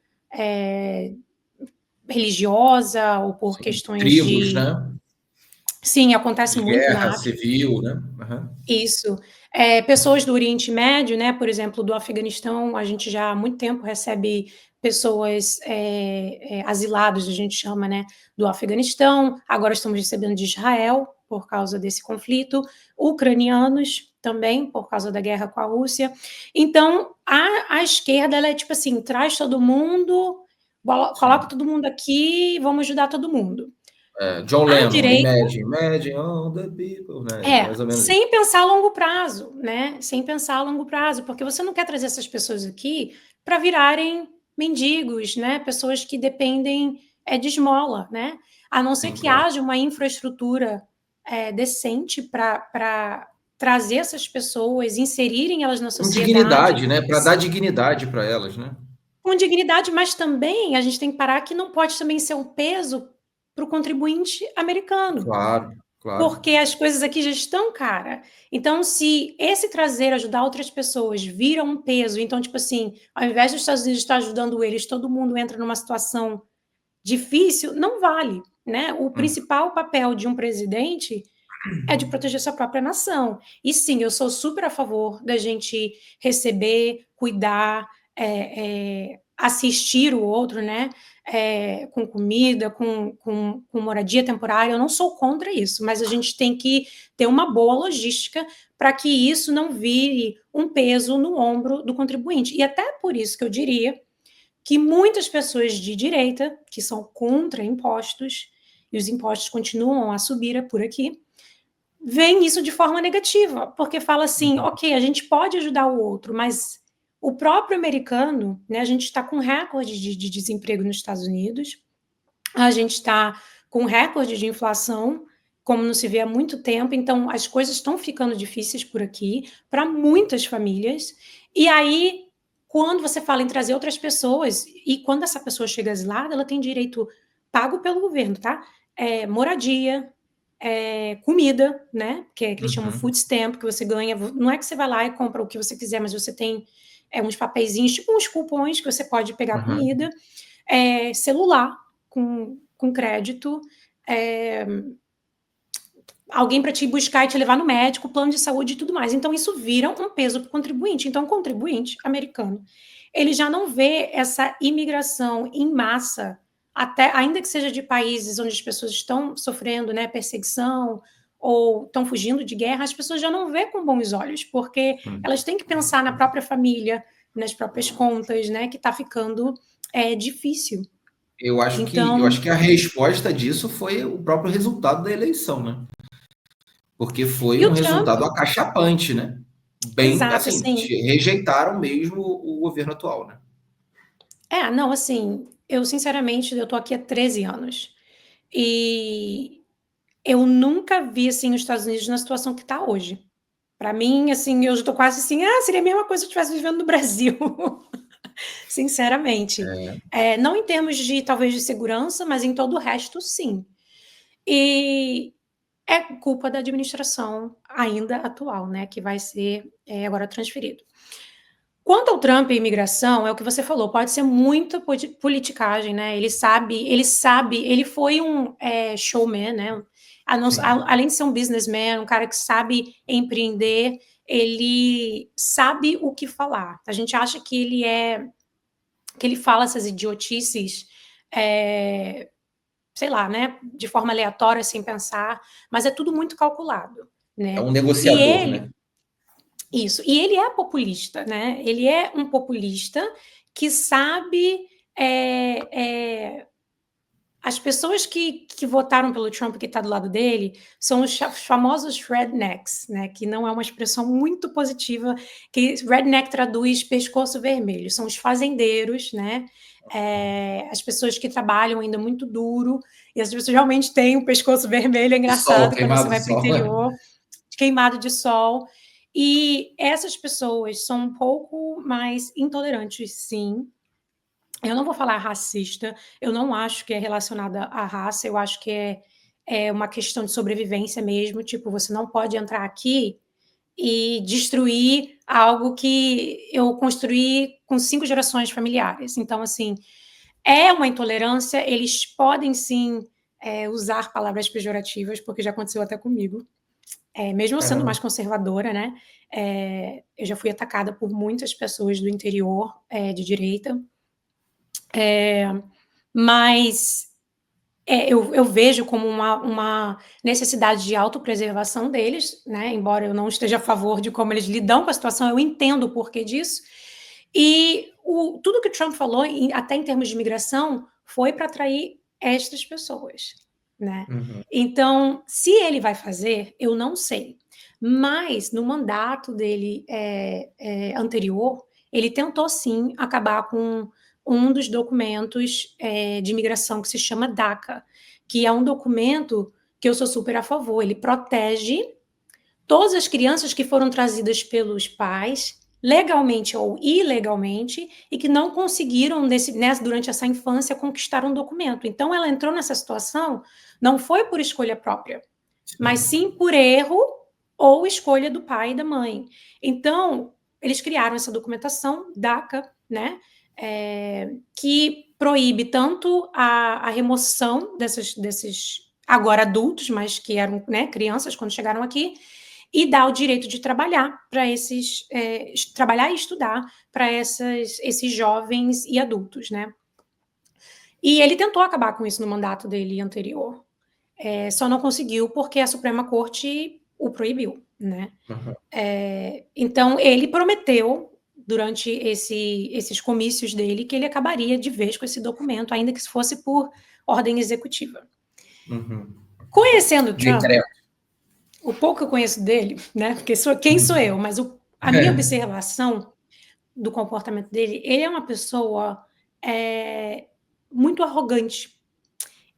religiosa ou por Sim. questões Tribos, de. né? Sim, acontece De muito na guerra África. civil, né? Uhum. Isso. Pessoas do Oriente Médio, né, por exemplo, do Afeganistão, a gente já há muito tempo recebe pessoas asiladas, a gente chama, né, do Afeganistão. Agora estamos recebendo de Israel, por causa desse conflito. Ucranianos também, por causa da guerra com a Rússia. Então, a esquerda, ela é tipo assim, traz todo mundo, coloca Sim. todo mundo aqui, vamos ajudar todo mundo. John A Lennon, direita Imagine all the people, né? Mais ou menos isso. sem pensar a longo prazo, né? Sem pensar a longo prazo, porque você não quer trazer essas pessoas aqui para virarem mendigos, né? Pessoas que dependem de esmola, né? A não ser Sim, que claro. haja uma infraestrutura decente para trazer essas pessoas, inserirem elas na Com sociedade, dignidade, né? Para dar dignidade para elas, né? com dignidade, mas também a gente tem que parar que não pode também ser um peso para o contribuinte americano, Claro, claro. porque as coisas aqui já estão cara. Então, se esse trazer, ajudar outras pessoas, vira um peso, então, tipo assim, ao invés dos Estados Unidos estar ajudando eles, todo mundo entra numa situação difícil, não vale, né? O Hum. principal papel de um presidente é de proteger sua própria nação. E sim, eu sou super a favor da gente receber, cuidar, assistir o outro, né? Com comida, com moradia temporária. Eu não sou contra isso, mas a gente tem que ter uma boa logística para que isso não vire um peso no ombro do contribuinte. E até por isso que eu diria que muitas pessoas de direita, que são contra impostos, e os impostos continuam a subir por aqui, veem isso de forma negativa, porque fala assim, ok, a gente pode ajudar o outro, mas o próprio americano, né, a gente está com recorde de desemprego nos Estados Unidos, a gente está com recorde de inflação, como não se vê há muito tempo, então as coisas estão ficando difíceis por aqui, para muitas famílias, e aí, quando você fala em trazer outras pessoas, e quando essa pessoa chega exilada, ela tem direito pago pelo governo, tá? Moradia, comida, né? Que eles chamam Uhum. food stamp, que você ganha. Não é que você vai lá e compra o que você quiser, mas você tem uns papeizinhos, tipo uns cupons que você pode pegar Uhum. comida, celular com crédito, é, alguém para te buscar e te levar no médico, plano de saúde e tudo mais. Então, isso vira um peso para o contribuinte. Então, o contribuinte americano, ele já não vê essa imigração em massa, até ainda que seja de países onde as pessoas estão sofrendo, né, perseguição ou estão fugindo de guerra, as pessoas já não vê com bons olhos, porque elas têm que pensar na própria família, nas próprias contas, né, que está ficando difícil. Eu Então, acho que a resposta disso foi o próprio resultado da eleição, né? Porque foi e um o Trump, resultado acachapante, né? Bem, exato, assim, assim, rejeitaram mesmo o governo atual, né? não, assim, eu sinceramente, eu tô aqui há 13 anos. E eu nunca vi, assim, os Estados Unidos na situação que tá hoje. Para mim, assim, eu já tô quase assim, seria a mesma coisa se eu estivesse vivendo no Brasil, sinceramente. Não em termos de, talvez, de segurança, mas em todo o resto, sim. E é culpa da administração ainda atual, né, que vai ser agora transferido. Quanto ao Trump e imigração, é o que você falou, pode ser muita politicagem, né? Ele foi um showman, né? Sim. Além de ser um businessman, um cara que sabe empreender, ele sabe o que falar. A gente acha que ele fala essas idiotices, sei lá, né? De forma aleatória, sem pensar, mas é tudo muito calculado, É né? um E negociador, ele né? Isso. E ele é populista, né? Ele é um populista que sabe. As pessoas que votaram pelo Trump, que está do lado dele, são os famosos rednecks, né? Que não é uma expressão muito positiva, que redneck traduz pescoço vermelho. São os fazendeiros, né? As pessoas que trabalham ainda muito duro, e as pessoas realmente têm um pescoço vermelho, é De sol, engraçado quando você queimado de vai para o sol. interior, queimado de sol. E essas pessoas são um pouco mais intolerantes, sim. Eu não vou falar racista, eu não acho que é relacionada à raça, eu acho que é uma questão de sobrevivência mesmo. Tipo, você não pode entrar aqui e destruir algo que eu construí com 5 gerações familiares. Então, assim, é uma intolerância, eles podem sim usar palavras pejorativas, porque já aconteceu até comigo. Mesmo eu sendo Caramba. mais conservadora, né? Eu já fui atacada por muitas pessoas do interior de direita, mas eu vejo como uma necessidade de autopreservação deles, né? Embora eu não esteja a favor de como eles lidam com a situação, eu entendo o porquê disso. E tudo que o Trump falou, até em termos de imigração, foi para atrair estas pessoas, né? Uhum. Então, se ele vai fazer, eu não sei. Mas no mandato dele anterior, ele tentou sim acabar um dos documentos de imigração que se chama DACA, que é um documento que eu sou super a favor. Ele protege todas as crianças que foram trazidas pelos pais, legalmente ou ilegalmente, e que não conseguiram, durante essa infância, conquistar um documento. Então, ela entrou nessa situação, não foi por escolha própria, mas sim por erro ou escolha do pai e da mãe. Então, eles criaram essa documentação, DACA, né, que proíbe tanto a remoção desses agora adultos, mas que eram, né, crianças quando chegaram aqui, e dá o direito de trabalhar para trabalhar e estudar para esses jovens e adultos, né? E ele tentou acabar com isso no mandato dele anterior, só não conseguiu porque a Suprema Corte o proibiu, né? Uhum. Então ele prometeu durante esses comícios dele que ele acabaria de vez com esse documento, ainda que fosse por ordem executiva. Uhum. Conhecendo o Trump, o pouco que eu conheço dele, né? Porque quem sou eu? Mas a minha observação do comportamento dele, ele é uma pessoa muito arrogante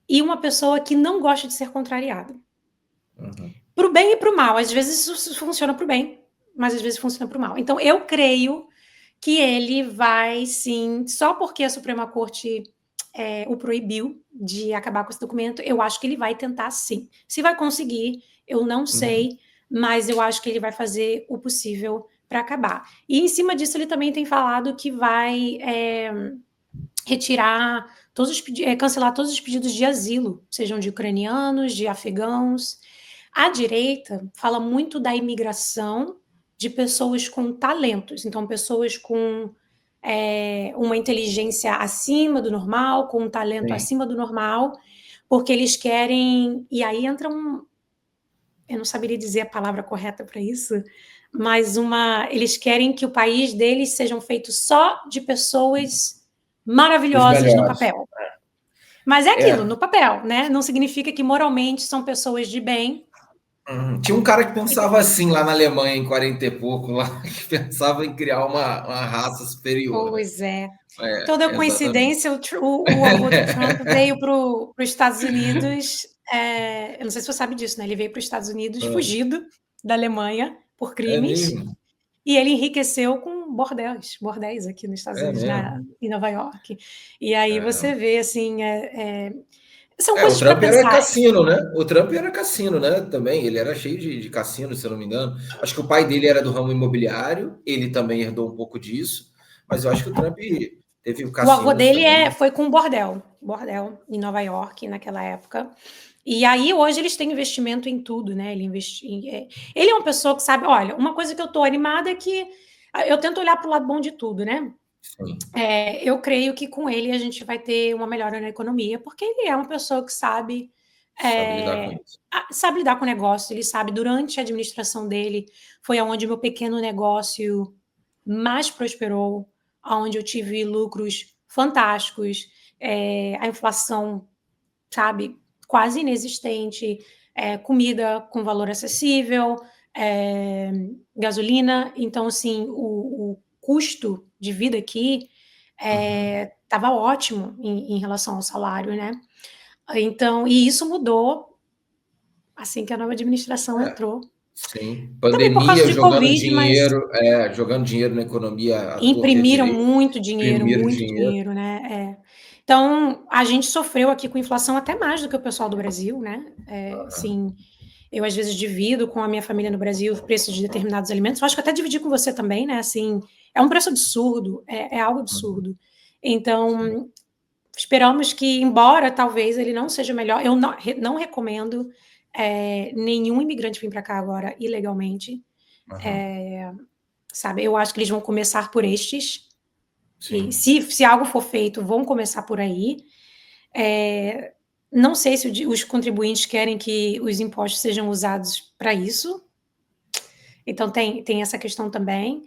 e uma pessoa que não gosta de ser contrariada. Uhum. Pro bem e pro mal. Às vezes isso funciona pro bem, mas às vezes funciona pro mal. Então, eu creio que ele vai, sim, só porque a Suprema Corte o proibiu de acabar com esse documento, eu acho que ele vai tentar, sim. Se vai conseguir, eu não sei, mas eu acho que ele vai fazer o possível para acabar. E, em cima disso, ele também tem falado que vai retirar cancelar todos os pedidos de asilo, sejam de ucranianos, de afegãos. A direita fala muito da imigração de pessoas com talentos, então pessoas com uma inteligência acima do normal, com um talento acima do normal, porque eles querem, e aí entra eu não saberia dizer a palavra correta para isso, mas eles querem que o país deles sejam feitos só de pessoas maravilhosas no papel. Mas é aquilo, no papel, né? Não significa que moralmente são pessoas de bem. Tinha um cara que pensava assim lá na Alemanha, em 40 e pouco, lá, que pensava em criar uma raça superior. Pois né? Toda Exatamente. coincidência, o avô do Trump veio para os Estados Unidos. Eu não sei se você sabe disso, né? Ele veio para os Estados Unidos fugido da Alemanha por crimes. Mesmo? E ele enriqueceu com bordéis aqui nos Estados Unidos, em Nova York. E aí você vê, assim, são coisas para pensar. O Trump era cassino, né? O Trump era cassino, né? Também, ele era cheio de cassino, se eu não me engano. Acho que o pai dele era do ramo imobiliário, ele também herdou um pouco disso, mas eu acho que o Trump teve o cassino. O avô dele foi com bordel em Nova York, naquela época. E aí, hoje, eles têm investimento em tudo, né? Ele é uma pessoa que sabe... Olha, uma coisa que eu estou animada é que eu tento olhar para o lado bom de tudo, né? Eu creio que com ele a gente vai ter uma melhora na economia, porque ele é uma pessoa que sabe lidar com isso. Sabe lidar com o negócio. Ele sabe, durante a administração dele, foi onde o meu pequeno negócio mais prosperou, onde eu tive lucros fantásticos, a inflação, sabe, quase inexistente, comida com valor acessível, gasolina. Então, assim, o custo de vida aqui estava ótimo em relação ao salário, né? Então, e isso mudou assim que a nova administração entrou. Sim, Também por causa pandemia, de jogando Covid, mas jogando dinheiro na economia à torta e à imprimiram direita. muito dinheiro, Imprimiram dinheiro. né? Então, a gente sofreu aqui com inflação até mais do que o pessoal do Brasil, né? Assim, eu às vezes divido com a minha família no Brasil o preço de determinados alimentos. Eu acho que até dividi com você também, né? Assim, é um preço absurdo, é algo absurdo. Então, esperamos que, embora talvez ele não seja melhor, eu não recomendo nenhum imigrante vir para cá agora ilegalmente. Sabe, eu acho que eles vão começar por estes. E se algo for feito, vão começar por aí. Não sei se os contribuintes querem que os impostos sejam usados para isso. Então, tem essa questão também.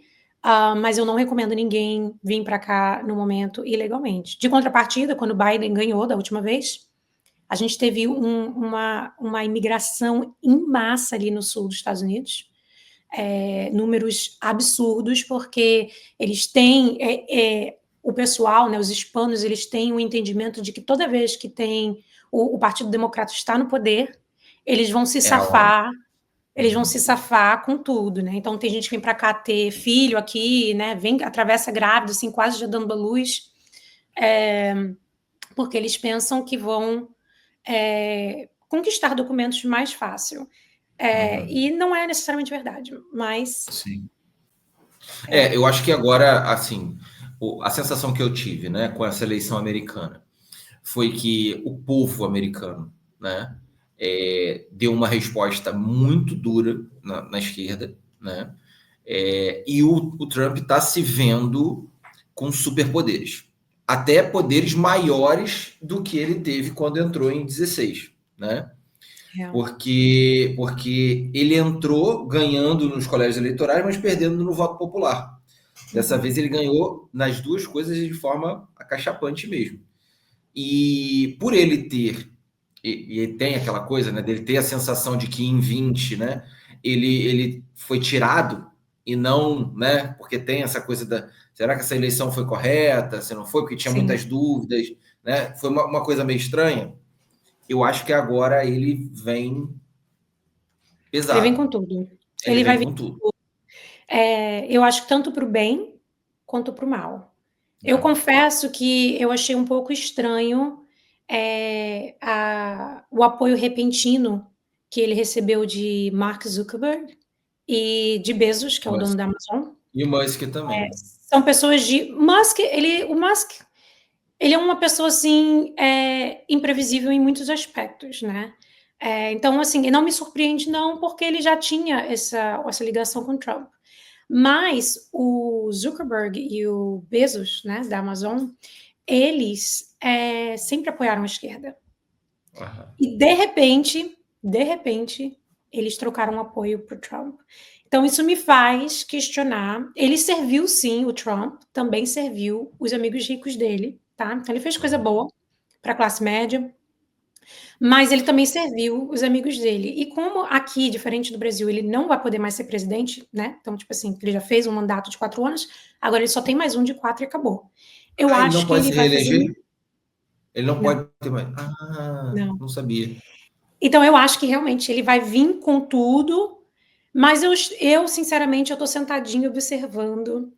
Mas eu não recomendo ninguém vir para cá no momento ilegalmente. De contrapartida, quando o Biden ganhou da última vez, a gente teve uma imigração em massa ali no sul dos Estados Unidos. Números absurdos, porque eles têm o pessoal, né, os hispanos, eles têm um entendimento de que toda vez que tem o Partido Democrata está no poder, eles vão se É a hora. safar, eles vão se safar com tudo, né? Então tem gente que vem para cá ter filho aqui, né? Vem, atravessa grávida, assim, quase já dando a luz, porque eles pensam que vão conquistar documentos mais fácil. E não é necessariamente verdade, mas... Sim. Eu acho que agora, assim, a sensação que eu tive, né, com essa eleição americana foi que o povo americano, né, deu uma resposta muito dura na esquerda, né, e o Trump está se vendo com superpoderes, até poderes maiores do que ele teve quando entrou em 16, né? Porque ele entrou ganhando nos colégios eleitorais, mas perdendo no voto popular. Dessa vez ele ganhou nas duas coisas de forma acachapante mesmo. E por ele ter, e tem aquela coisa, né, dele ter a sensação de que em 20, né, ele foi tirado e não, né, porque tem essa coisa da, será que essa eleição foi correta, se não foi, porque tinha muitas dúvidas, né, foi uma coisa meio estranha. Eu acho que agora ele vem pesado. Ele vem com tudo. Ele vai vir com tudo. Eu acho que tanto para o bem quanto para o mal. Eu confesso que eu achei um pouco estranho o apoio repentino que ele recebeu de Mark Zuckerberg e de Bezos, que é o dono da Amazon. E o Musk também. São pessoas de... o Musk, ele é uma pessoa, assim, imprevisível em muitos aspectos, né? Então, assim, não me surpreende não, porque ele já tinha essa ligação com o Trump. Mas o Zuckerberg e o Bezos, né, da Amazon, eles sempre apoiaram a esquerda. E, de repente, eles trocaram apoio para o Trump. Então, isso me faz questionar. Ele serviu, sim, o Trump, também serviu os amigos ricos dele, tá? Então, ele fez coisa boa para a classe média, mas ele também serviu os amigos dele. E como aqui, diferente do Brasil, ele não vai poder mais ser presidente, né? Então, tipo assim, ele já fez um mandato de 4 anos, agora ele só tem mais um de 4 e acabou. Eu acho ele não que pode ele se vai reeleger? fazer... Ele não pode ter mais. Não sabia. Então, eu acho que realmente ele vai vir com tudo, mas eu sinceramente, eu tô sentadinha observando.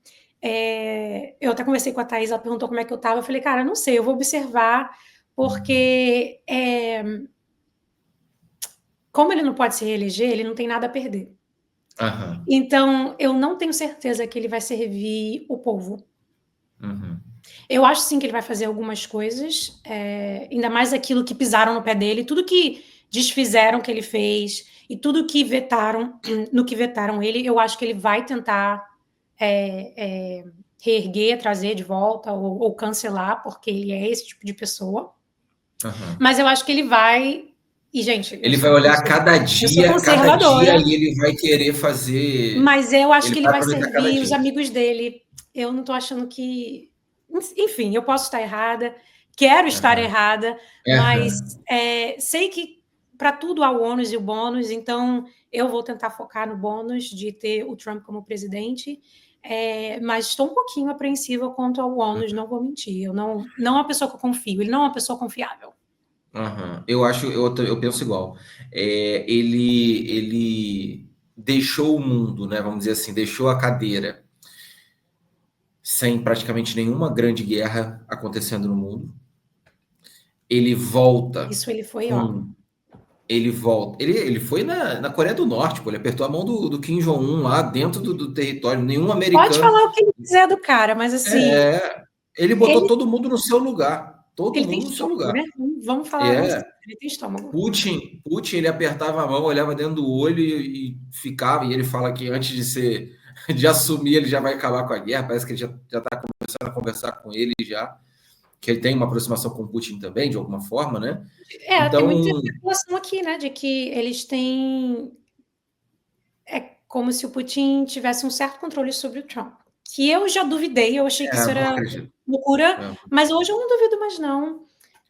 Eu até conversei com a Thaís, ela perguntou como é que eu tava. Eu falei, cara, não sei, eu vou observar, porque como ele não pode se reeleger, ele não tem nada a perder. Então, eu não tenho certeza que ele vai servir o povo. Eu acho sim que ele vai fazer algumas coisas, ainda mais aquilo que pisaram no pé dele, tudo que desfizeram que ele fez e tudo que vetaram, no que vetaram ele, eu acho que ele vai tentar reerguer, trazer de volta ou cancelar, porque ele é esse tipo de pessoa. Mas eu acho que ele vai... E, gente... Ele vai olhar cada dia, e ele vai querer fazer... Mas eu acho que ele vai servir os amigos dele. Eu não tô achando que... Enfim, eu posso estar errada, quero estar errada, mas sei que para tudo há o ônus e o bônus, então eu vou tentar focar no bônus de ter o Trump como presidente, mas estou um pouquinho apreensiva quanto ao ônus, não vou mentir. Não é uma pessoa que eu confio, ele não é uma pessoa confiável. Eu penso igual. Ele deixou o mundo, né? Vamos dizer assim, deixou a cadeira sem praticamente nenhuma grande guerra acontecendo no mundo. Ele volta. Isso ele foi, ó. Ele volta. Ele foi na Coreia do Norte, pô. Ele apertou a mão do Kim Jong-un lá dentro do território. Nenhum americano. Pode falar o que ele quiser do cara, mas assim. Ele botou todo mundo no seu lugar. Todo mundo no seu lugar. Né? Vamos falar. Ele tem estômago. Putin, ele apertava a mão, olhava dentro do olho e ficava. E ele fala que antes de assumir, ele já vai acabar com a guerra. Parece que ele já está começando a conversar com ele já. Que ele tem uma aproximação com o Putin também, de alguma forma, né? Tem muita especulação aqui, né? De que eles têm... É como se o Putin tivesse um certo controle sobre o Trump. Que eu já duvidei, eu achei que isso era loucura, mas hoje eu não duvido mais, não.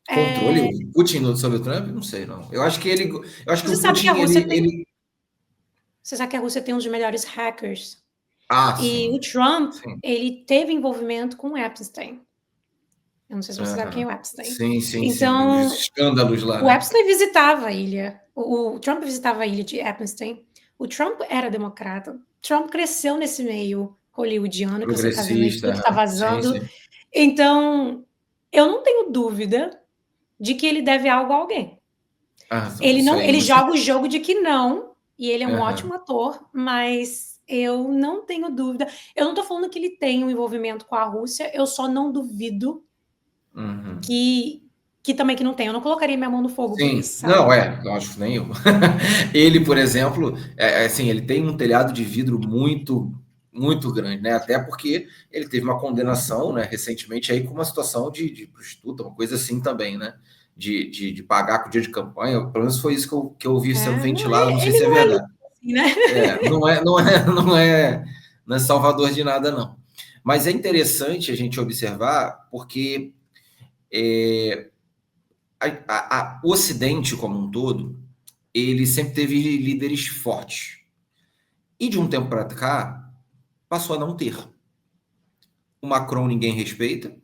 Controle? O Putin sobre o Trump? Não sei, não. Eu acho que ele... Eu acho que o Putin... Você sabe que a Rússia tem um dos melhores hackers E o sim. Trump, Sim. ele teve envolvimento com o Epstein. Eu não sei se você sabe quem é o Epstein. Sim. Os Então, escândalos lá, o né? Epstein visitava a ilha. O Trump visitava a ilha de Epstein. O Trump era democrata. Trump cresceu nesse meio hollywoodiano, que você está vendo aí tudo que está Progressista. vazando. Sim. Então, eu não tenho dúvida de que ele deve algo a alguém. Ele Isso não, aí. ele joga o jogo de que não, e ele é um Aham. ótimo ator, mas eu não tenho dúvida. Eu não estou falando que ele tem um envolvimento com a Rússia, eu só não duvido Uhum. que também que não tem. Eu não colocaria minha mão no fogo por Sim, isso, não, sabe? lógico, nem eu. Ele, por exemplo, assim, ele tem um telhado de vidro muito grande, né? Até porque ele teve uma condenação, né, recentemente aí com uma situação de prostituta, uma coisa assim também, né? De pagar com o dia de campanha, pelo menos foi isso que eu ouvi sendo Não, ventilado, não sei ele se é não é lindo verdade. assim, né? Não é salvador de nada, não. Mas é interessante a gente observar, porque o Ocidente como um todo, ele sempre teve líderes fortes. E de um tempo para cá, passou a não ter. O Macron ninguém respeita,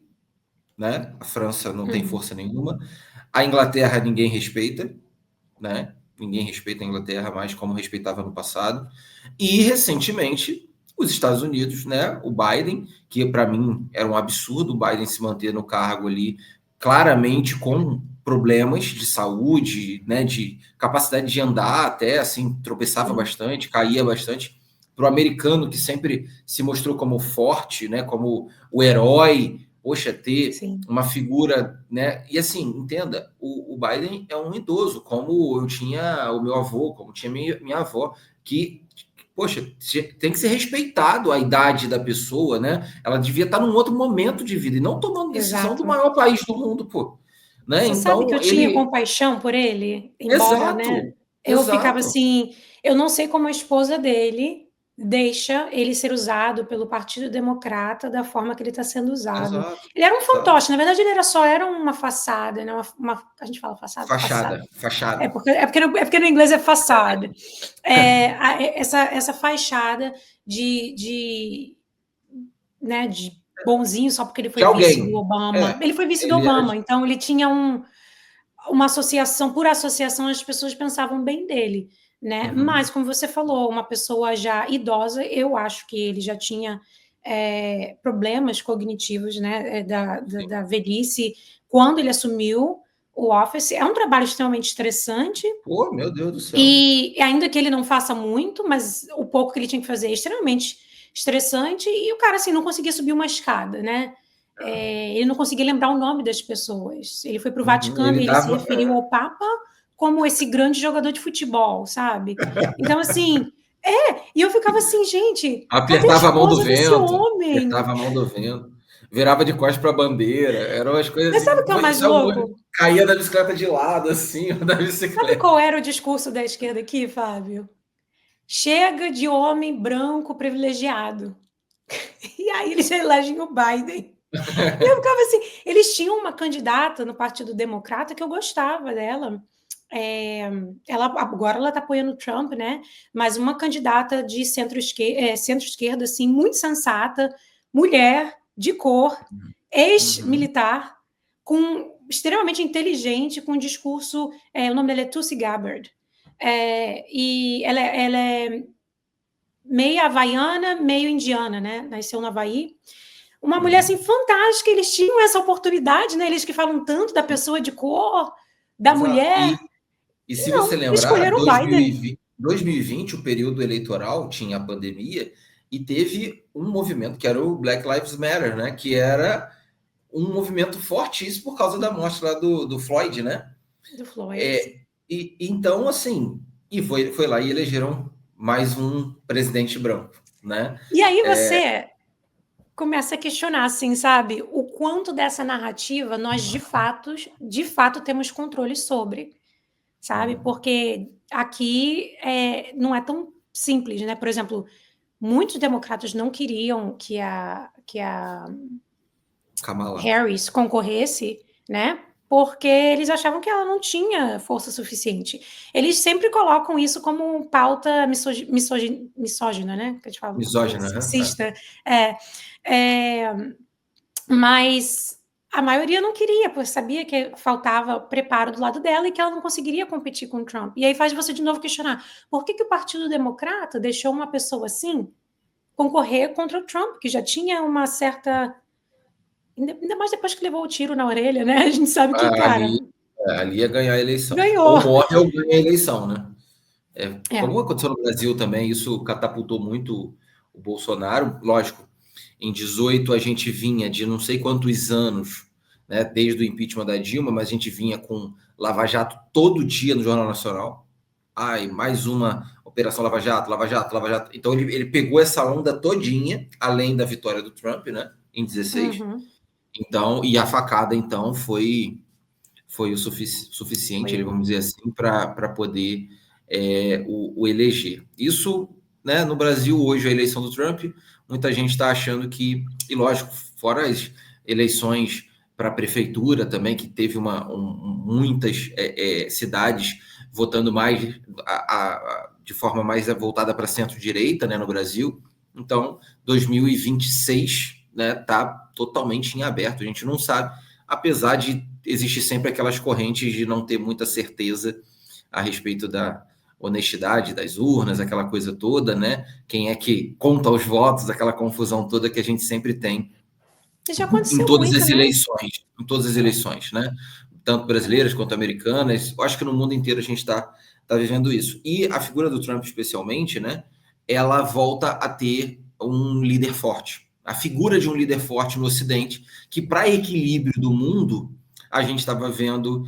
né? A França não tem Uhum. força nenhuma. A Inglaterra ninguém respeita, né? Ninguém respeita a Inglaterra mais como respeitava no passado. E recentemente, os Estados Unidos, né? O Biden, que para mim era um absurdo o Biden se manter no cargo ali, claramente com problemas de saúde, né? De capacidade de andar até, assim, tropeçava Sim, bastante, caía bastante. Para o americano que sempre se mostrou como forte, né? Como o herói, poxa, ter sim. uma figura, né? E assim, entenda, o Biden é um idoso, como eu tinha o meu avô, como tinha minha avó, que, poxa, tem que ser respeitado a idade da pessoa, né? Ela devia estar num outro momento de vida e não tomando decisão do Exato. maior país do mundo, pô. Né? Você sabe que Então, eu tinha ele. compaixão por ele, embora, né? Exato, Eu ficava exato, assim, eu não sei como a esposa dele deixa ele ser usado pelo Partido Democrata da forma que ele está sendo usado. exato, Ele era um exato. fantoche, na verdade ele era uma façada, né? A gente fala façada? Façada. Fachada, fachada. É porque no inglês é façade. Essa fachada de, né, de bonzinho só porque ele De foi vice do alguém. Obama. É, Ele foi vice do ele era. Obama, então ele tinha uma associação, por associação, as pessoas pensavam bem dele, né? Mas, Uhum. como você falou, uma pessoa já idosa, eu acho que ele já tinha problemas cognitivos, né? Da velhice, quando ele assumiu o Office. É um trabalho extremamente estressante, Pô, meu Deus do céu. e ainda que ele não faça muito, mas o pouco que ele tinha que fazer é extremamente estressante, e o cara, assim, não conseguia subir uma escada, né? Ele não conseguia lembrar o nome das pessoas. Ele foi para o Uhum. Vaticano Ele e ele se dava. referiu ao Papa como esse grande jogador de futebol, sabe? Então, assim, e eu ficava assim, gente, cadê a Apertava a mão do esposa desse vento, homem? apertava a mão do vento, virava de costas para a bandeira, eram as coisas Mas sabe assim. o que é o mais Isso é louco? caía da bicicleta de lado, assim, da Sabe bicicleta. qual era o discurso da esquerda aqui, Fábio? Chega de homem branco privilegiado. E aí eles elegem o Biden. E eu ficava assim, eles tinham uma candidata no Partido Democrata que eu gostava dela. Agora ela está apoiando o Trump, né? Mas uma candidata de centro-esquerda, assim, muito sensata, mulher, de cor, Uhum. ex-militar, extremamente inteligente, com um discurso. O nome dela é Tulsi Gabbard. E ela é meio havaiana, meio indiana, né? Nasceu no Havaí. Uma mulher assim Uhum. fantástica, eles tinham essa oportunidade, né? Eles que falam tanto da pessoa de cor, da Exato. mulher. E se você Não, lembrar, escolheram o Biden. 2020, o período eleitoral, tinha a pandemia, e teve um movimento que era o Black Lives Matter, né? Que era um movimento fortíssimo por causa da morte lá do Floyd, né? Do Floyd. E então, assim, e foi lá e elegeram mais um presidente branco, né? E aí você começa a questionar, assim, sabe, o quanto dessa narrativa nós de fato temos controle sobre, sabe? Uhum. Porque aqui não é tão simples, né? Por exemplo, muitos democratas não queriam que a Kamala. Harris concorresse, né? porque eles achavam que ela não tinha força suficiente. Eles sempre colocam isso como pauta misógina, né? Que a gente fala, Misógina, né? sexista. Mas a maioria não queria, porque sabia que faltava preparo do lado dela e que ela não conseguiria competir com o Trump. E aí faz você de novo questionar, por que o Partido Democrata deixou uma pessoa assim concorrer contra o Trump, que já tinha uma certa... Ainda mais depois que levou o tiro na orelha, né? A gente sabe que, cara, Ali ia ganhar a eleição. ganhou. Ou morre ou ganha a eleição, né? É. Como aconteceu no Brasil também, isso catapultou muito o Bolsonaro. Lógico, em 18 a gente vinha de não sei quantos anos, né, desde o impeachment da Dilma, mas a gente vinha com Lava Jato todo dia no Jornal Nacional. Ai, mais uma Operação Lava Jato, Lava Jato, Lava Jato. Então ele pegou essa onda todinha, além da vitória do Trump, né, em 16. Uhum. Então, e a facada, então, foi o suficiente, Foi. vamos dizer assim, para poder o eleger. Isso, né, no Brasil, hoje, a eleição do Trump, muita gente está achando que, e lógico, fora as eleições para a prefeitura também, que teve muitas cidades votando mais de forma mais voltada para centro-direita, né, no Brasil. Então, 2026, né, tá totalmente em aberto. A gente não sabe, apesar de existir sempre aquelas correntes de não ter muita certeza a respeito da honestidade das urnas, aquela coisa toda, né? Quem é que conta os votos, aquela confusão toda que a gente sempre tem Já em aconteceu todas muito, as né? eleições, né? Tanto brasileiras quanto americanas. Eu acho que no mundo inteiro a gente está vivendo isso. E a figura do Trump, especialmente, né? Ela volta a ter um líder forte. A figura de um líder forte no Ocidente, que para equilíbrio do mundo, a gente estava vendo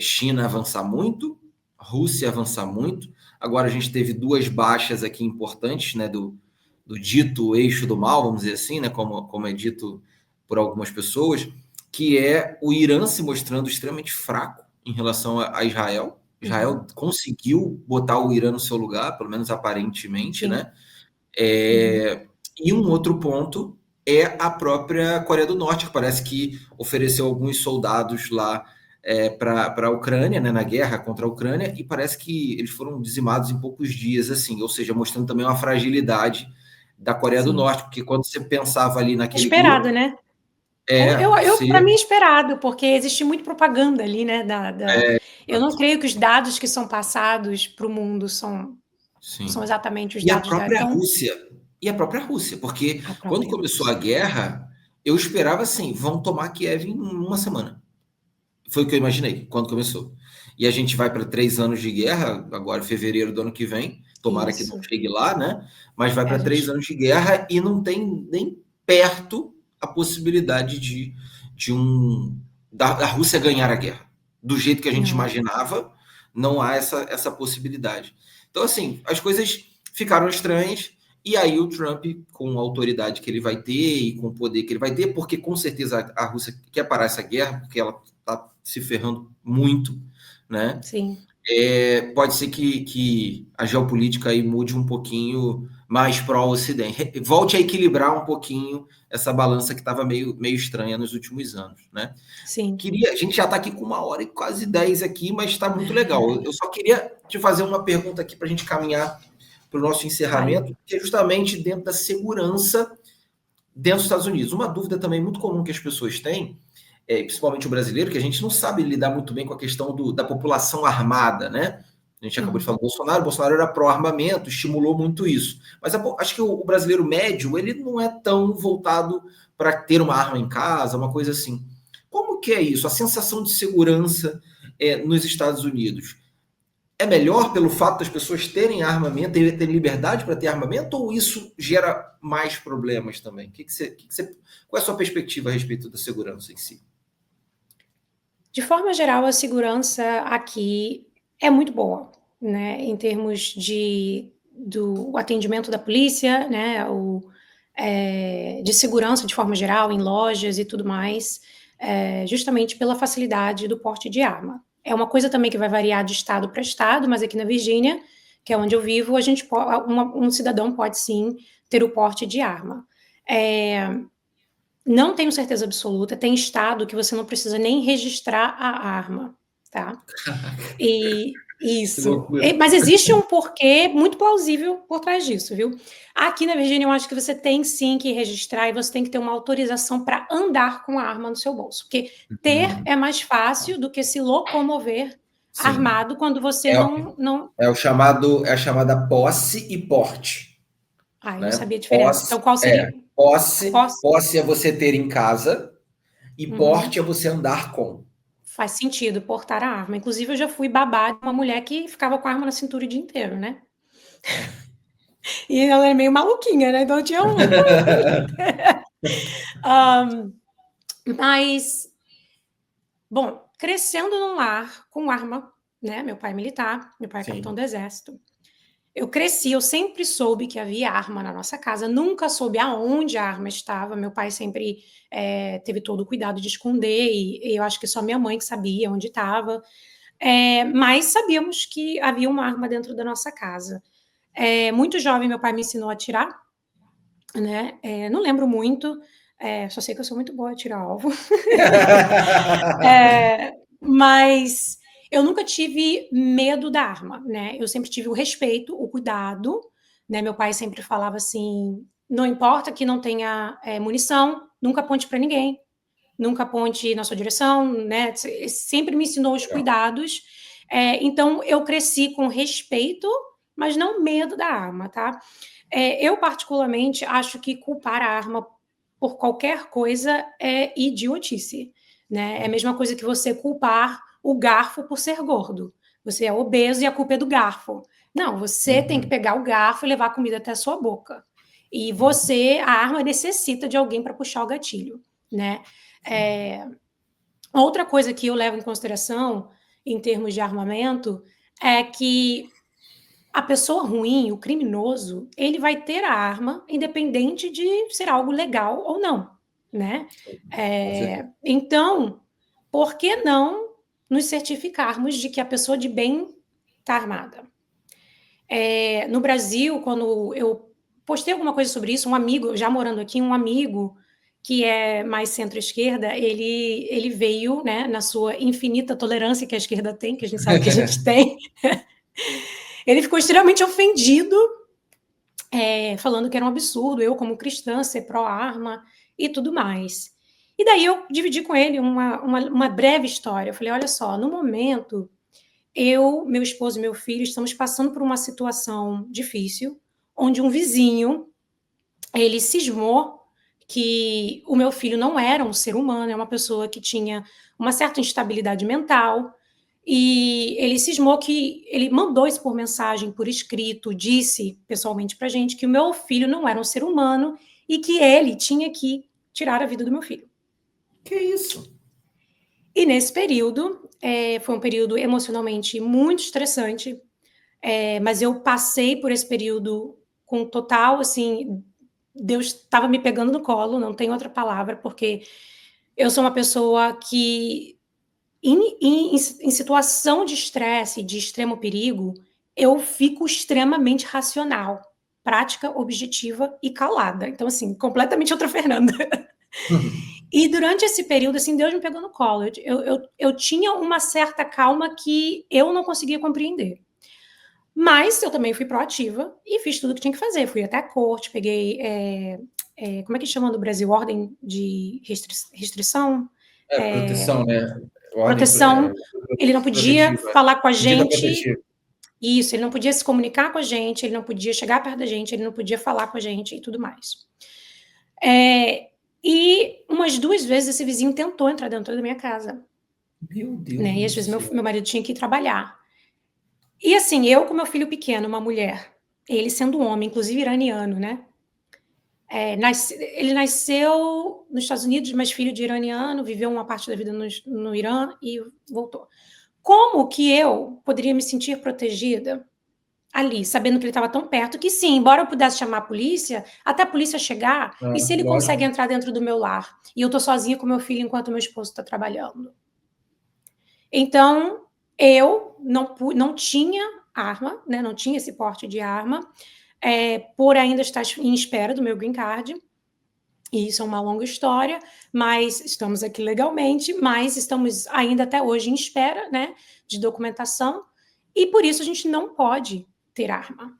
China avançar muito, Rússia avançar muito. Agora a gente teve duas baixas aqui importantes, né? Do dito eixo do mal, vamos dizer assim, né? Como é dito por algumas pessoas, que é o Irã se mostrando extremamente fraco em relação a Israel. Israel conseguiu botar o Irã no seu lugar, pelo menos aparentemente, Sim. né? E um outro ponto é a própria Coreia do Norte, que parece que ofereceu alguns soldados lá para a Ucrânia, né, na guerra contra a Ucrânia, e parece que eles foram dizimados em poucos dias, assim, ou seja, mostrando também uma fragilidade da Coreia do Sim. Norte, porque quando você pensava ali naquele Esperado, grupo, né? você Para mim, esperado, porque existe muito propaganda ali, né? Eu não creio que os dados que são passados para o mundo são sim. exatamente os E a dados da. própria Então, Rússia. E a própria Rússia, porque a quando própria começou a Rússia. guerra, eu esperava assim, vão tomar Kiev em uma semana. Foi o que eu imaginei quando começou. E a gente vai para 3 anos de guerra, agora em fevereiro do ano que vem, tomara que não Isso. chegue lá, né? Mas vai A para três gente... anos de guerra e não tem nem perto a possibilidade da Rússia ganhar a guerra. Do jeito que a gente Não. imaginava, não há essa possibilidade. Então, assim, as coisas ficaram estranhas. E aí o Trump, com a autoridade que ele vai ter e com o poder que ele vai ter, porque com certeza a Rússia quer parar essa guerra, porque ela está se ferrando muito, né? Sim. Pode ser que a geopolítica aí mude um pouquinho mais pró-Ocidente, volte a equilibrar um pouquinho essa balança que estava meio estranha nos últimos anos, né? Sim. A gente já está aqui com 1 hora e quase 10 aqui, mas está muito legal. Eu só queria te fazer uma pergunta aqui para a gente caminhar para o nosso Vai. encerramento, que é justamente dentro da segurança dentro dos Estados Unidos. Uma dúvida também muito comum que as pessoas têm, principalmente o brasileiro, que a gente não sabe lidar muito bem com a questão da população armada, né? A gente acabou de falar do Bolsonaro, o Bolsonaro era pró-armamento, estimulou muito isso. Mas acho que o brasileiro médio, ele não é tão voltado para ter uma arma em casa, uma coisa assim. Como que é isso? A sensação de segurança nos Estados Unidos é melhor pelo fato das pessoas terem armamento, terem liberdade para ter armamento, ou isso gera mais problemas também? Qual é a sua perspectiva a respeito da segurança em si? De forma geral, a segurança aqui é muito boa, né? Em termos do atendimento da polícia, né? De segurança de forma geral, em lojas e tudo mais, justamente pela facilidade do porte de arma. É uma coisa também que vai variar de estado para estado, mas aqui na Virgínia, que é onde eu vivo, um cidadão pode sim ter o porte de arma. Não tenho certeza absoluta, tem estado que você não precisa nem registrar a arma, tá? E Que isso. loucura. Mas existe um porquê muito plausível por trás disso, viu? Aqui na Virgínia, eu acho que você tem sim que registrar e você tem que ter uma autorização para andar com a arma no seu bolso. Porque ter é mais fácil do que se locomover Sim. armado quando você É, não... é a chamada posse e porte, Ah, eu não né? sabia a diferença. Então, qual seria? Posse, Posse? posse é você ter em casa e Uhum. porte é você andar com. Faz sentido portar a arma. Inclusive, eu já fui babá de uma mulher que ficava com a arma na cintura o dia inteiro, né? E ela era meio maluquinha, né? Então tinha um. Mas, bom, crescendo num lar com arma, né? Meu pai é militar, meu pai é capitão Sim. do exército. Eu cresci, eu sempre soube que havia arma na nossa casa, nunca soube aonde a arma estava. Meu pai sempre teve todo o cuidado de esconder, e eu acho que só minha mãe que sabia onde estava. Mas sabíamos que havia uma arma dentro da nossa casa. Muito jovem, meu pai me ensinou a atirar, né? Não lembro muito, só sei que eu sou muito boa a tirar alvo. Mas eu nunca tive medo da arma, né? Eu sempre tive o respeito, o cuidado, né? Meu pai sempre falava assim: não importa que não tenha munição, nunca aponte para ninguém, nunca aponte na sua direção, né? Sempre me ensinou os Legal. cuidados. Então eu cresci com respeito, mas não medo da arma, tá? Eu particularmente acho que culpar a arma por qualquer coisa é idiotice, né? É a mesma coisa que você culpar o garfo por ser gordo. Você é obeso e a culpa é do garfo. Não, você tem que Uhum. pegar o garfo e levar a comida até a sua boca. E Uhum. a arma necessita de alguém para puxar o gatilho, né? Sim. Outra coisa que eu levo em consideração em termos de armamento é que a pessoa ruim, o criminoso, ele vai ter a arma independente de ser algo legal ou não, né? Com certeza. Então, por que não nos certificarmos de que a pessoa de bem está armada? No Brasil, quando eu postei alguma coisa sobre isso, um amigo, já morando aqui, um amigo que é mais centro-esquerda, ele veio, né, na sua infinita tolerância que a esquerda tem, que a gente sabe que a gente tem, ele ficou extremamente ofendido, falando que era um absurdo eu, como cristã, ser pró-arma e tudo mais. E daí eu dividi com ele uma breve história. Eu falei, olha só, no momento, eu, meu esposo e meu filho estamos passando por uma situação difícil, onde um vizinho, ele cismou que o meu filho não era um ser humano, é uma pessoa que tinha uma certa instabilidade mental, e ele cismou que ele mandou isso por mensagem, por escrito, disse pessoalmente para a gente que o meu filho não era um ser humano e que ele tinha que tirar a vida do meu filho. Que isso? E nesse período, foi um período emocionalmente muito estressante, mas eu passei por esse período com total, assim, Deus estava me pegando no colo, não tem outra palavra, porque eu sou uma pessoa que em situação de estresse, de extremo perigo, eu fico extremamente racional, prática, objetiva e calada. Então, assim, completamente outra Fernanda. E durante esse período, assim, Deus me pegou no colo. Eu tinha uma certa calma que eu não conseguia compreender. Mas eu também fui proativa e fiz tudo o que tinha que fazer. Fui até a corte, peguei, como é que chama no Brasil? Ordem de restrição? Proteção, né? Ordem Proteção. Ele não podia protetiva. falar com a Medida gente. protetiva. Isso, ele não podia se comunicar com a gente, ele não podia chegar perto da gente, ele não podia falar com a gente e tudo mais. E umas 2 vezes esse vizinho tentou entrar dentro da minha casa, Meu Deus né? E do às vezes céu. meu marido tinha que ir trabalhar. E assim, eu com meu filho pequeno, uma mulher, ele sendo um homem, inclusive iraniano, né? Ele nasceu nos Estados Unidos, mas filho de iraniano, viveu uma parte da vida no Irã e voltou. Como que eu poderia me sentir protegida ali, sabendo que ele estava tão perto, que sim, embora eu pudesse chamar a polícia, até a polícia chegar, e se ele consegue Lógico. entrar dentro do meu lar, e eu estou sozinha com meu filho enquanto meu esposo está trabalhando. Então, eu não tinha arma, né, não tinha esse porte de arma, por ainda estar em espera do meu green card, E isso é uma longa história, mas estamos aqui legalmente, mas estamos ainda até hoje em espera, né, de documentação, e por isso a gente não pode ter arma.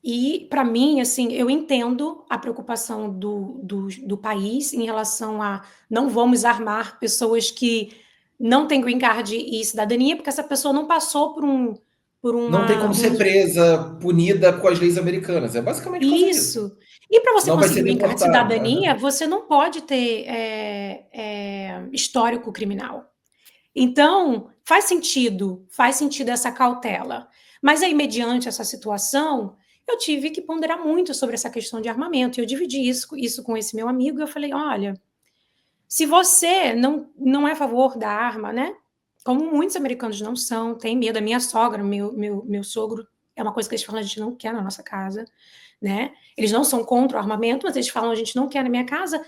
E, para mim, assim, eu entendo a preocupação do país em relação a não vamos armar pessoas que não têm green card e cidadania, porque essa pessoa não passou por Não tem como ser presa, punida com as leis americanas. É basicamente por causa disso. Isso. E para você Senão vai conseguir ser green card e deportado. cidadania, você não pode ter histórico criminal. Então, faz sentido essa cautela. Mas aí, mediante essa situação, eu tive que ponderar muito sobre essa questão de armamento. E eu dividi isso com esse meu amigo e eu falei, olha, se você não é a favor da arma, né? Como muitos americanos não são, tem medo. A minha sogra, meu sogro, é uma coisa que eles falam, a gente não quer na nossa casa, né? Eles não são contra o armamento, mas eles falam, a gente não quer na minha casa,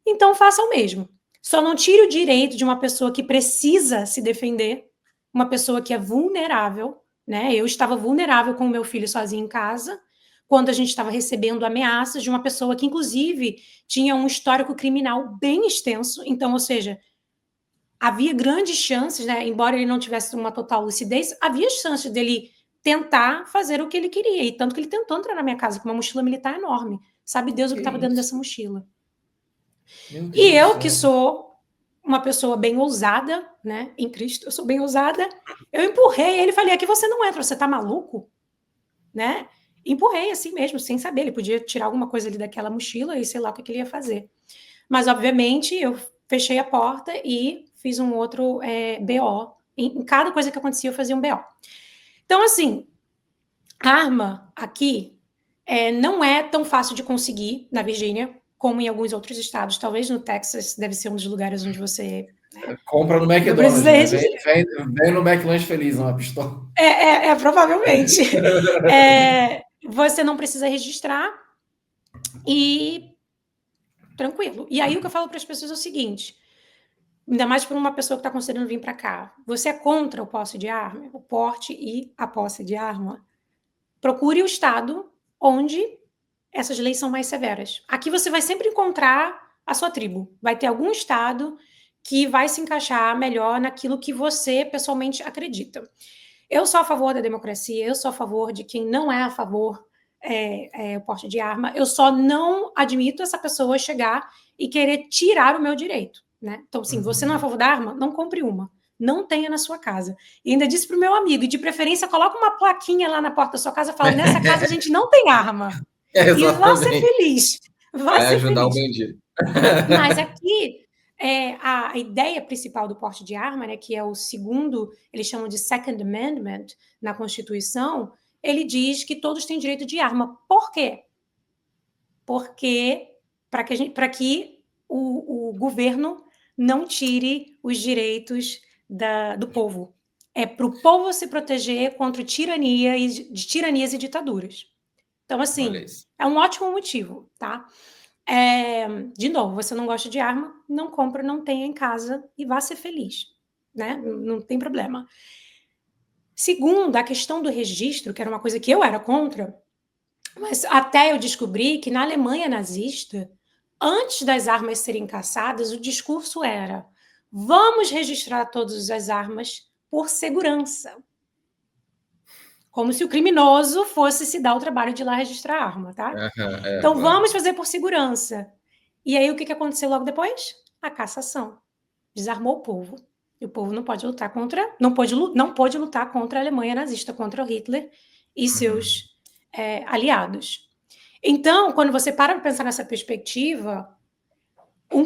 então faça o mesmo. Só não tire o direito de uma pessoa que precisa se defender, uma pessoa que é vulnerável, né? Eu estava vulnerável com o meu filho sozinho em casa, quando a gente estava recebendo ameaças de uma pessoa que, inclusive, tinha um histórico criminal bem extenso. Então, ou seja, havia grandes chances, né? Embora ele não tivesse uma total lucidez, havia chances dele tentar fazer o que ele queria. E tanto que ele tentou entrar na minha casa com uma mochila militar enorme. Sabe Deus o que estava dentro dessa mochila. Meu Deus E eu, do que céu. sou uma pessoa bem ousada, né? Em Cristo, eu sou bem ousada. Eu empurrei ele e falei: aqui você não entra, você tá maluco? Né? Empurrei assim mesmo, sem saber. Ele podia tirar alguma coisa ali daquela mochila e sei lá o que ele ia fazer. Mas, obviamente, eu fechei a porta e fiz um outro BO. Em cada coisa que acontecia, eu fazia um BO. Então, assim, arma aqui não é tão fácil de conseguir na Virgínia como em alguns outros estados. Talvez no Texas deve ser um dos lugares onde você Compra no não McDonald's, precisa né? registrar. Vem no McLanche Feliz uma pistola. Provavelmente. Você não precisa registrar e tranquilo. E aí o que eu falo para as pessoas é o seguinte, ainda mais para uma pessoa que está considerando vir para cá, você é contra o posse de arma, o porte e a posse de arma? Procure o estado onde essas leis são mais severas. Aqui você vai sempre encontrar a sua tribo. Vai ter algum estado que vai se encaixar melhor naquilo que você pessoalmente acredita. Eu sou a favor da democracia, eu sou a favor de quem não é a favor do porte de arma. Eu só não admito essa pessoa chegar e querer tirar o meu direito. Né? Então, assim, você não é a favor da arma? Não compre uma. Não tenha na sua casa. E ainda disse para o meu amigo, e de preferência, coloca uma plaquinha lá na porta da sua casa falando, nessa casa a gente não tem arma. E vá ser Exatamente. feliz. Vá Vai ser ajudar o feliz. bandido. Mas aqui, a ideia principal do porte de arma, né, que é o segundo, eles chamam de Second Amendment na Constituição, ele diz que todos têm direito de arma. Por quê? Porque para que o governo não tire os direitos do povo. É para o povo se proteger contra tiranias e ditaduras. Então, assim, é um ótimo motivo, tá? De novo, você não gosta de arma, não compra, não tenha em casa e vá ser feliz, né? Não tem problema. Segundo, a questão do registro, que era uma coisa que eu era contra, mas até eu descobri que na Alemanha nazista, antes das armas serem caçadas, o discurso era: vamos registrar todas as armas por segurança. Como se o criminoso fosse se dar o trabalho de ir lá registrar a arma, tá? Então, Claro. vamos fazer por segurança. E aí, o que aconteceu logo depois? A cassação. Desarmou o povo. E o povo não pode lutar contra, não pôde lutar contra a Alemanha nazista, contra o Hitler e seus aliados. Então, quando você para pensar nessa perspectiva,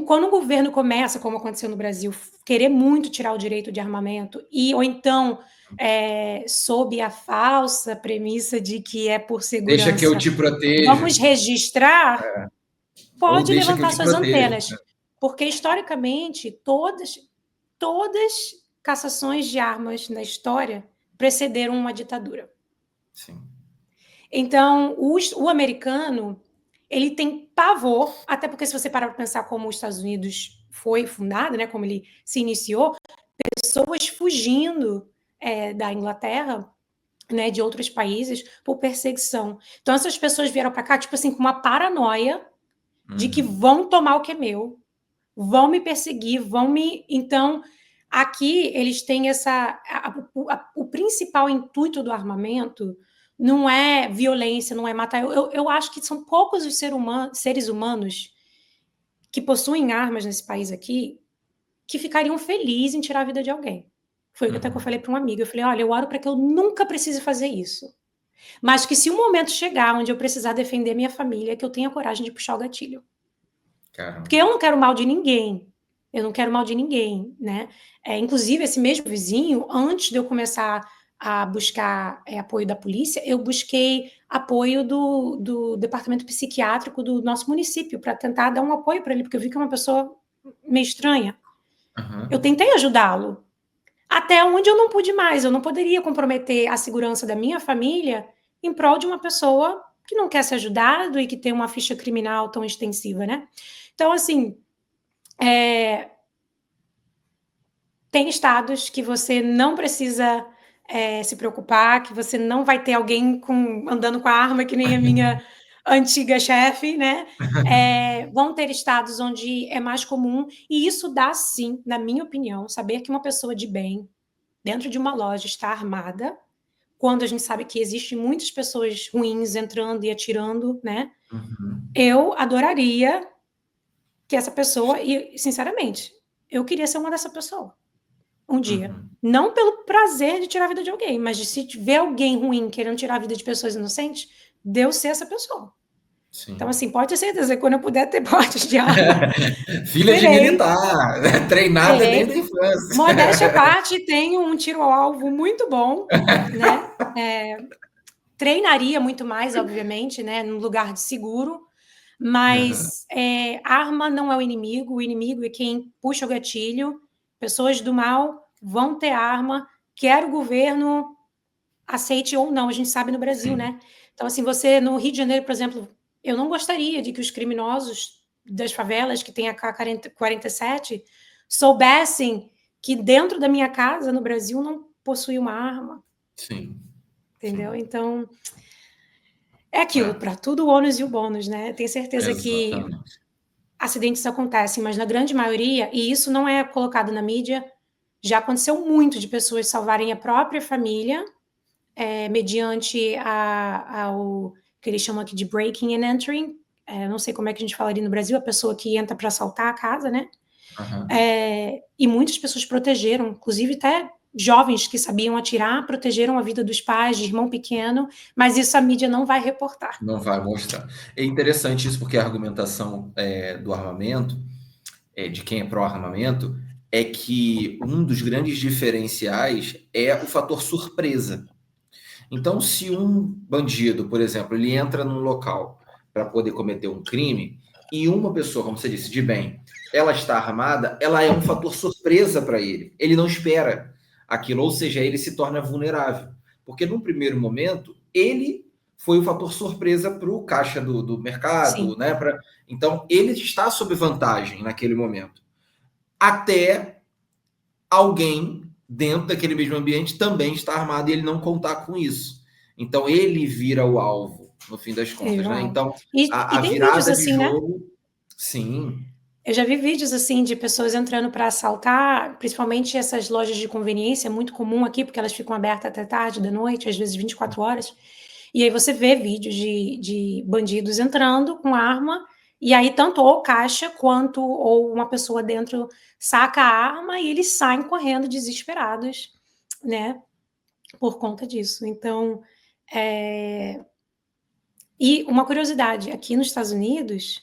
quando o governo começa, como aconteceu no Brasil, querer muito tirar o direito de armamento, ou então, sob a falsa premissa de que é por segurança, deixa que eu te protejo. vamos registrar, pode levantar suas protejo. antenas. Porque, historicamente, todas cassações de armas na história precederam uma ditadura. Sim. Então, o americano, ele tem pavor, até porque se você parar para pensar como os Estados Unidos foi fundado, né, como ele se iniciou, pessoas fugindo da Inglaterra, né, de outros países, por perseguição. Então, essas pessoas vieram para cá, tipo assim, com uma paranoia de que vão tomar o que é meu, vão me perseguir, vão me... Então, aqui eles têm essa... O principal intuito do armamento não é violência, não é matar. Eu acho que são poucos os seres humanos que possuem armas nesse país aqui que ficariam felizes em tirar a vida de alguém. Foi o que até que eu falei para um amigo. Eu falei, olha, eu oro para que eu nunca precise fazer isso. Mas que se um momento chegar onde eu precisar defender minha família, que eu tenha coragem de puxar o gatilho. Caramba. Porque eu não quero mal de ninguém. Eu não quero mal de ninguém, né? Inclusive, esse mesmo vizinho, antes de eu começar a buscar apoio da polícia, eu busquei apoio do departamento psiquiátrico do nosso município para tentar dar um apoio para ele, porque eu vi que é uma pessoa meio estranha. Eu tentei ajudá-lo. Até onde eu não pude mais. Eu não poderia comprometer a segurança da minha família em prol de uma pessoa que não quer ser ajudado e que tem uma ficha criminal tão extensiva, né? Então, assim, tem estados que você não precisa se preocupar, que você não vai ter alguém andando com a arma, que nem a minha antiga chefe, né? Vão ter estados onde é mais comum, e isso dá, sim, na minha opinião, saber que uma pessoa de bem, dentro de uma loja, está armada, quando a gente sabe que existem muitas pessoas ruins entrando e atirando, né? Eu adoraria que essa pessoa, e sinceramente, eu queria ser uma dessa pessoa um dia. Não pelo prazer de tirar a vida de alguém, mas de se tiver alguém ruim querendo tirar a vida de pessoas inocentes, de eu ser essa pessoa. Sim. Então, assim, pode ter certeza que quando eu puder ter portes de arma... Filha de militar, treinada desde a infância. Modéstia à parte, tenho um tiro ao alvo muito bom, né? Treinaria muito mais, obviamente, né? Num lugar de seguro, mas arma não é o inimigo é quem puxa o gatilho. Pessoas do mal vão ter arma, quer o governo aceite ou não, a gente sabe no Brasil, sim, né? Então, assim, você no Rio de Janeiro, por exemplo, eu não gostaria de que os criminosos das favelas, que tem a K-47, soubessem que dentro da minha casa, no Brasil, não possui uma arma. Sim. Entendeu? Sim. Então, é aquilo, para tudo o ônus e o bônus, né? Tenho certeza que acidentes acontecem, mas na grande maioria, e isso não é colocado na mídia, já aconteceu muito de pessoas salvarem a própria família mediante o que eles chamam aqui de breaking and entering, não sei como é que a gente falaria no Brasil, a pessoa que entra para assaltar a casa, né? E muitas pessoas protegeram, inclusive até jovens que sabiam atirar, protegeram a vida dos pais, de irmão pequeno, mas isso a mídia não vai reportar. Não vai mostrar. É interessante isso, porque a argumentação do armamento, de quem é pró-armamento, é que um dos grandes diferenciais é o fator surpresa. Então, se um bandido, por exemplo, ele entra num local para poder cometer um crime, e uma pessoa, como você disse, de bem, ela está armada, ela é um fator surpresa para ele. Ele não espera aquilo, ou seja, ele se torna vulnerável. Porque num primeiro momento, ele foi o fator surpresa para o caixa do mercado, sim, né? Então, ele está sob vantagem naquele momento. Até alguém dentro daquele mesmo ambiente também está armado e ele não contar com isso. Então, ele vira o alvo, no fim das contas, né? Então, a virada assim, de jogo... Né? Sim. Eu já vi vídeos, assim, de pessoas entrando para assaltar, principalmente essas lojas de conveniência, muito comum aqui, porque elas ficam abertas até tarde da noite, às vezes 24 horas. E aí você vê vídeos de bandidos entrando com arma, e aí tanto ou caixa quanto ou uma pessoa dentro saca a arma e eles saem correndo desesperados, né? Por conta disso. Então, E uma curiosidade, aqui nos Estados Unidos,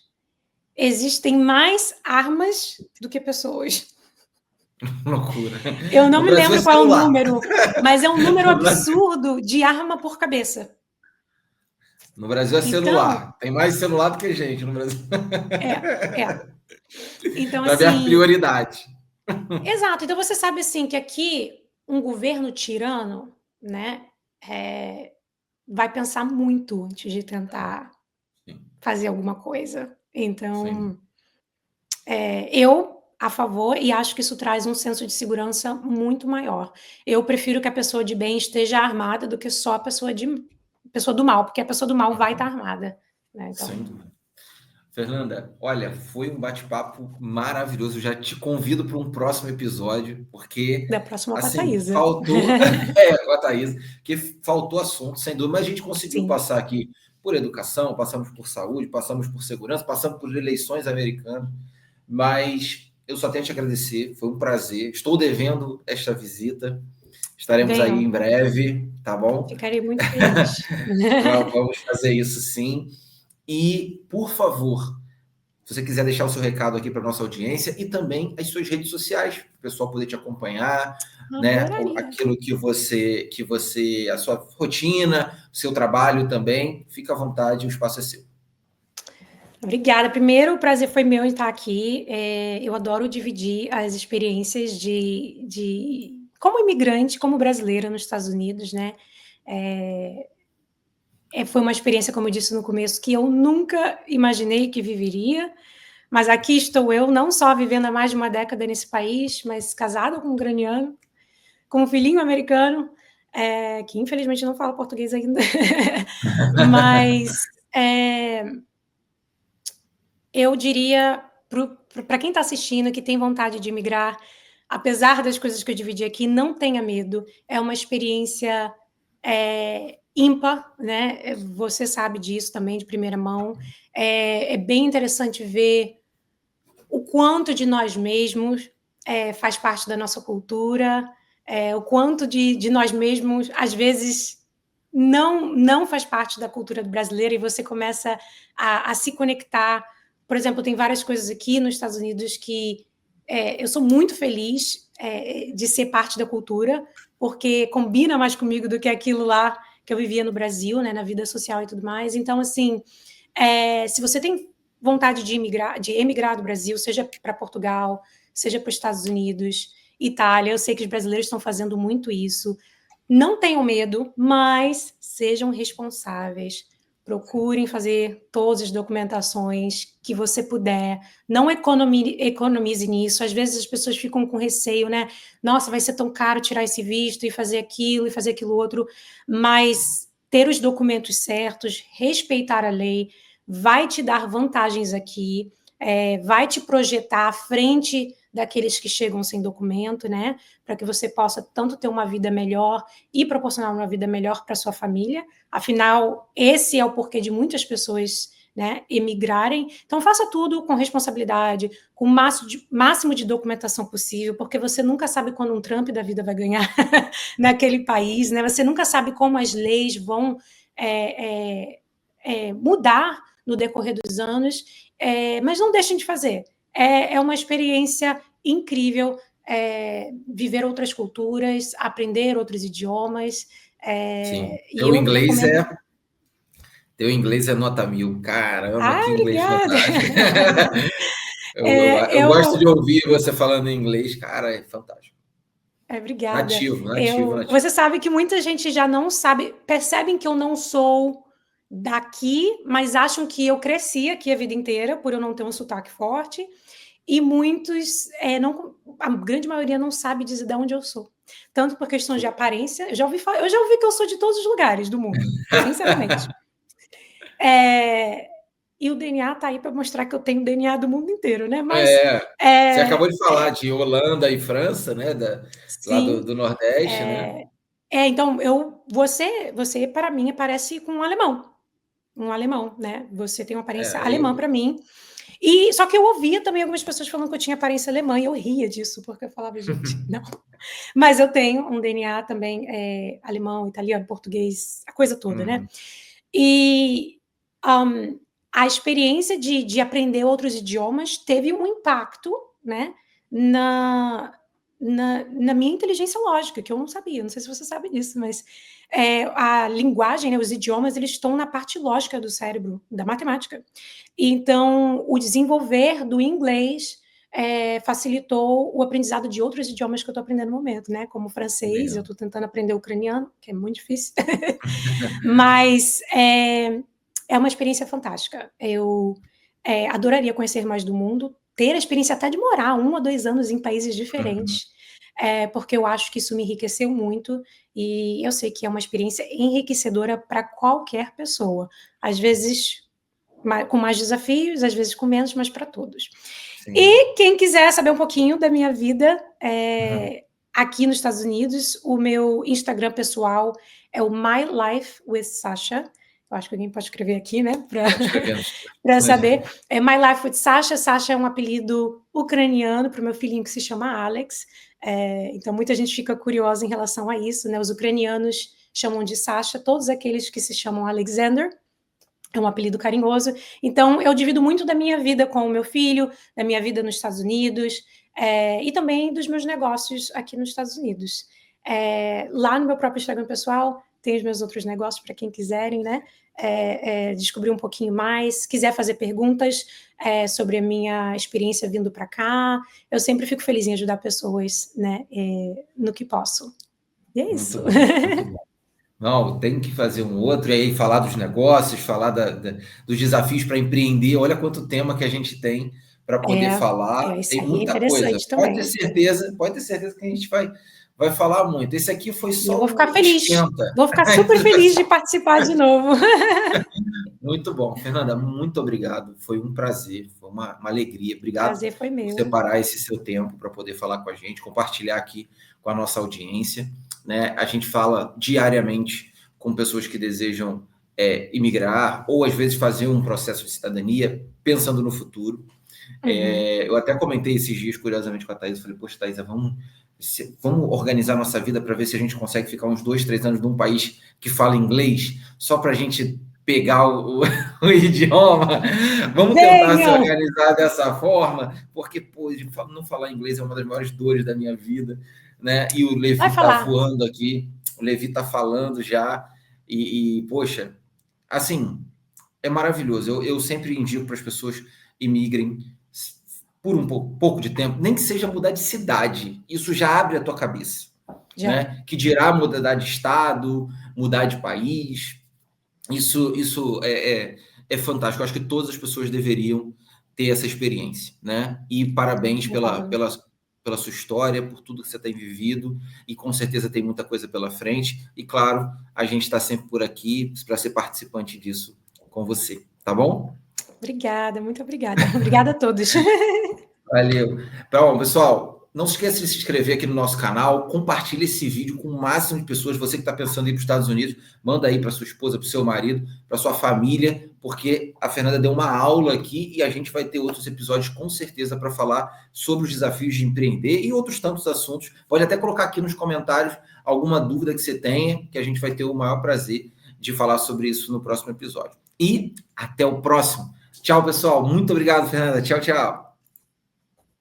existem mais armas do que pessoas. Loucura. Eu não me lembro qual é o número, mas é um número absurdo de arma por cabeça. No Brasil é celular. Então, tem mais celular do que gente no Brasil. Então, vai ver a prioridade. Exato. Então, você sabe, assim, que aqui um governo tirano, né, vai pensar muito antes de tentar fazer alguma coisa. Então, eu a favor, e acho que isso traz um senso de segurança muito maior. Eu prefiro que a pessoa de bem esteja armada do que só a pessoa do mal, porque a pessoa do mal vai estar armada. Né? Então... Sem dúvida. Fernanda, olha, foi um bate-papo maravilhoso. Eu já te convido para um próximo episódio, porque, Da próxima com a assim, Thaisa. faltou. Com a Thaís, que faltou assunto, sem dúvida, mas a gente conseguiu Sim, passar aqui por educação, passamos por saúde, passamos por segurança, passamos por eleições americanas, mas eu só tenho a te agradecer, foi um prazer. Estou devendo esta visita, estaremos aí venham. em breve, tá bom? Ficarei muito feliz. Vamos fazer isso sim. E, por favor, se você quiser deixar o seu recado aqui para nossa audiência e também as suas redes sociais, para o pessoal poder te acompanhar, né? Adoraria. Aquilo a sua rotina, o seu trabalho também, fica à vontade, o espaço é seu. Obrigada. Primeiro, o prazer foi meu em estar aqui. Eu adoro dividir as experiências como imigrante, como brasileira nos Estados Unidos, né? Foi uma experiência, como eu disse no começo, que eu nunca imaginei que viveria, mas aqui estou eu, não só vivendo há mais de uma década nesse país, mas casada com um ucraniano, com um filhinho americano, que infelizmente não fala português ainda, mas eu diria para quem está assistindo, que tem vontade de imigrar, apesar das coisas que eu dividi aqui, não tenha medo, é uma experiência ímpar, né? Você sabe disso também de primeira mão. É bem interessante ver o quanto de nós mesmos faz parte da nossa cultura, o quanto de nós mesmos, às vezes, não faz parte da cultura brasileira, e você começa a se conectar. Por exemplo, tem várias coisas aqui nos Estados Unidos que eu sou muito feliz de ser parte da cultura, porque combina mais comigo do que aquilo lá que eu vivia no Brasil, né, na vida social e tudo mais. Então, assim, se você tem vontade de emigrar do Brasil, seja para Portugal, seja para os Estados Unidos, Itália, eu sei que os brasileiros estão fazendo muito isso. Não tenham medo, mas sejam responsáveis. Procurem fazer todas as documentações que você puder. Não economize nisso. Às vezes as pessoas ficam com receio, né? Nossa, vai ser tão caro tirar esse visto e fazer aquilo outro. Mas ter os documentos certos, respeitar a lei, vai te dar vantagens aqui, vai te projetar à frente daqueles que chegam sem documento, né? Para que você possa tanto ter uma vida melhor e proporcionar uma vida melhor para sua família. Afinal, esse é o porquê de muitas pessoas, né, emigrarem. Então, faça tudo com responsabilidade, com o máximo de documentação possível, porque você nunca sabe quando um Trump da vida vai ganhar naquele país, né? Você nunca sabe como as leis vão mudar no decorrer dos anos, mas não deixem de fazer. É uma experiência incrível viver outras culturas, aprender outros idiomas. Sim. E eu recomendo. Teu inglês é nota mil. Caramba, Ah, que inglês obrigada! fantástico. Eu gosto de ouvir você falando em inglês, cara, é fantástico. Obrigada. Nativo, nativo, nativo. Você sabe que muita gente já não sabe, percebem que eu não sou daqui, mas acham que eu cresci aqui a vida inteira, por eu não ter um sotaque forte. E muitos, a grande maioria não sabe dizer de onde eu sou. Tanto por questões de aparência, eu já ouvi que eu sou de todos os lugares do mundo, sinceramente. E o DNA está aí para mostrar que eu tenho DNA do mundo inteiro, né? Mas Você acabou de falar de Holanda e França, né? Lá sim. do Nordeste, né? Então, você para mim parece com um alemão, né? Você tem uma aparência alemã para mim. E só que eu ouvia também algumas pessoas falando que eu tinha aparência alemã e eu ria disso, porque eu falava, gente, não. Mas eu tenho um DNA também alemão, italiano, português, a coisa toda, né? E a experiência de aprender outros idiomas teve um impacto, né, na minha inteligência lógica, que eu não sabia, não sei se você sabe disso, mas a linguagem, né, os idiomas, eles estão na parte lógica do cérebro, da matemática. Então, o desenvolver do inglês facilitou o aprendizado de outros idiomas que eu estou aprendendo no momento, né, como o francês, eu estou tentando aprender ucraniano, que é muito difícil, mas é uma experiência fantástica. Eu adoraria conhecer mais do mundo, ter a experiência até de morar 1 a 2 anos em países diferentes, porque eu acho que isso me enriqueceu muito, e eu sei que é uma experiência enriquecedora para qualquer pessoa. Às vezes, com mais desafios, às vezes com menos, mas para todos. Sim. E quem quiser saber um pouquinho da minha vida aqui nos Estados Unidos, o meu Instagram pessoal é o My Life with Sasha. Eu acho que alguém pode escrever aqui, né? Para saber. É My Life with Sasha. Sasha é um apelido ucraniano para o meu filhinho que se chama Alex. Então, muita gente fica curiosa em relação a isso, né? Os ucranianos chamam de Sasha todos aqueles que se chamam Alexander. É um apelido carinhoso. Então, eu divido muito da minha vida com o meu filho, da minha vida nos Estados Unidos, e também dos meus negócios aqui nos Estados Unidos. Lá no meu próprio Instagram pessoal, tem os meus outros negócios para quem quiserem, né? Descobrir um pouquinho mais. Se quiser fazer perguntas sobre a minha experiência vindo para cá, eu sempre fico feliz em ajudar pessoas, né? No que posso. E é isso. Muito bom, muito bom. Não, tem que fazer um outro, e aí falar dos negócios, falar dos desafios para empreender. Olha quanto tema que a gente tem para poder falar. Tem muita coisa. Também. Pode ter certeza que a gente vai falar muito. Esse aqui foi só. Eu vou ficar feliz. Vou ficar super feliz de participar de novo. Muito bom. Fernanda, muito obrigado. Foi um prazer, foi uma alegria. Obrigado prazer foi meu. por separar esse seu tempo para poder falar com a gente, compartilhar aqui com a nossa audiência. Né? A gente fala diariamente com pessoas que desejam imigrar ou, às vezes, fazer um processo de cidadania pensando no futuro. Eu até comentei esses dias, curiosamente, com a Thaís. Falei, poxa, Thaís, vamos organizar nossa vida para ver se a gente consegue ficar uns 2, 3 anos num país que fala inglês, só para a gente pegar o idioma. Vamos tentar se organizar dessa forma, porque, pô, não falar inglês é uma das maiores dores da minha vida. Né? E o Levi está voando aqui, o Levi está falando já, poxa, assim, é maravilhoso. Eu sempre indico para as pessoas imigrem por um pouco de tempo, nem que seja mudar de cidade, isso já abre a tua cabeça, né? Que dirá mudar de estado, mudar de país, isso é fantástico. Eu acho que todas as pessoas deveriam ter essa experiência, né? E parabéns pela sua história, por tudo que você tem vivido, e com certeza tem muita coisa pela frente. E, claro, a gente está sempre por aqui para ser participante disso com você, tá bom? Obrigada, muito obrigada. Obrigada a todos. Valeu. Bom, pessoal, não se esqueça de se inscrever aqui no nosso canal, compartilhe esse vídeo com o máximo de pessoas. Você que está pensando em ir para os Estados Unidos, manda aí para sua esposa, para o seu marido, para sua família, porque a Fernanda deu uma aula aqui e a gente vai ter outros episódios com certeza para falar sobre os desafios de empreender e outros tantos assuntos. Pode até colocar aqui nos comentários alguma dúvida que você tenha, que a gente vai ter o maior prazer de falar sobre isso no próximo episódio. E até o próximo. Tchau, pessoal. Muito obrigado, Fernanda. Tchau, tchau.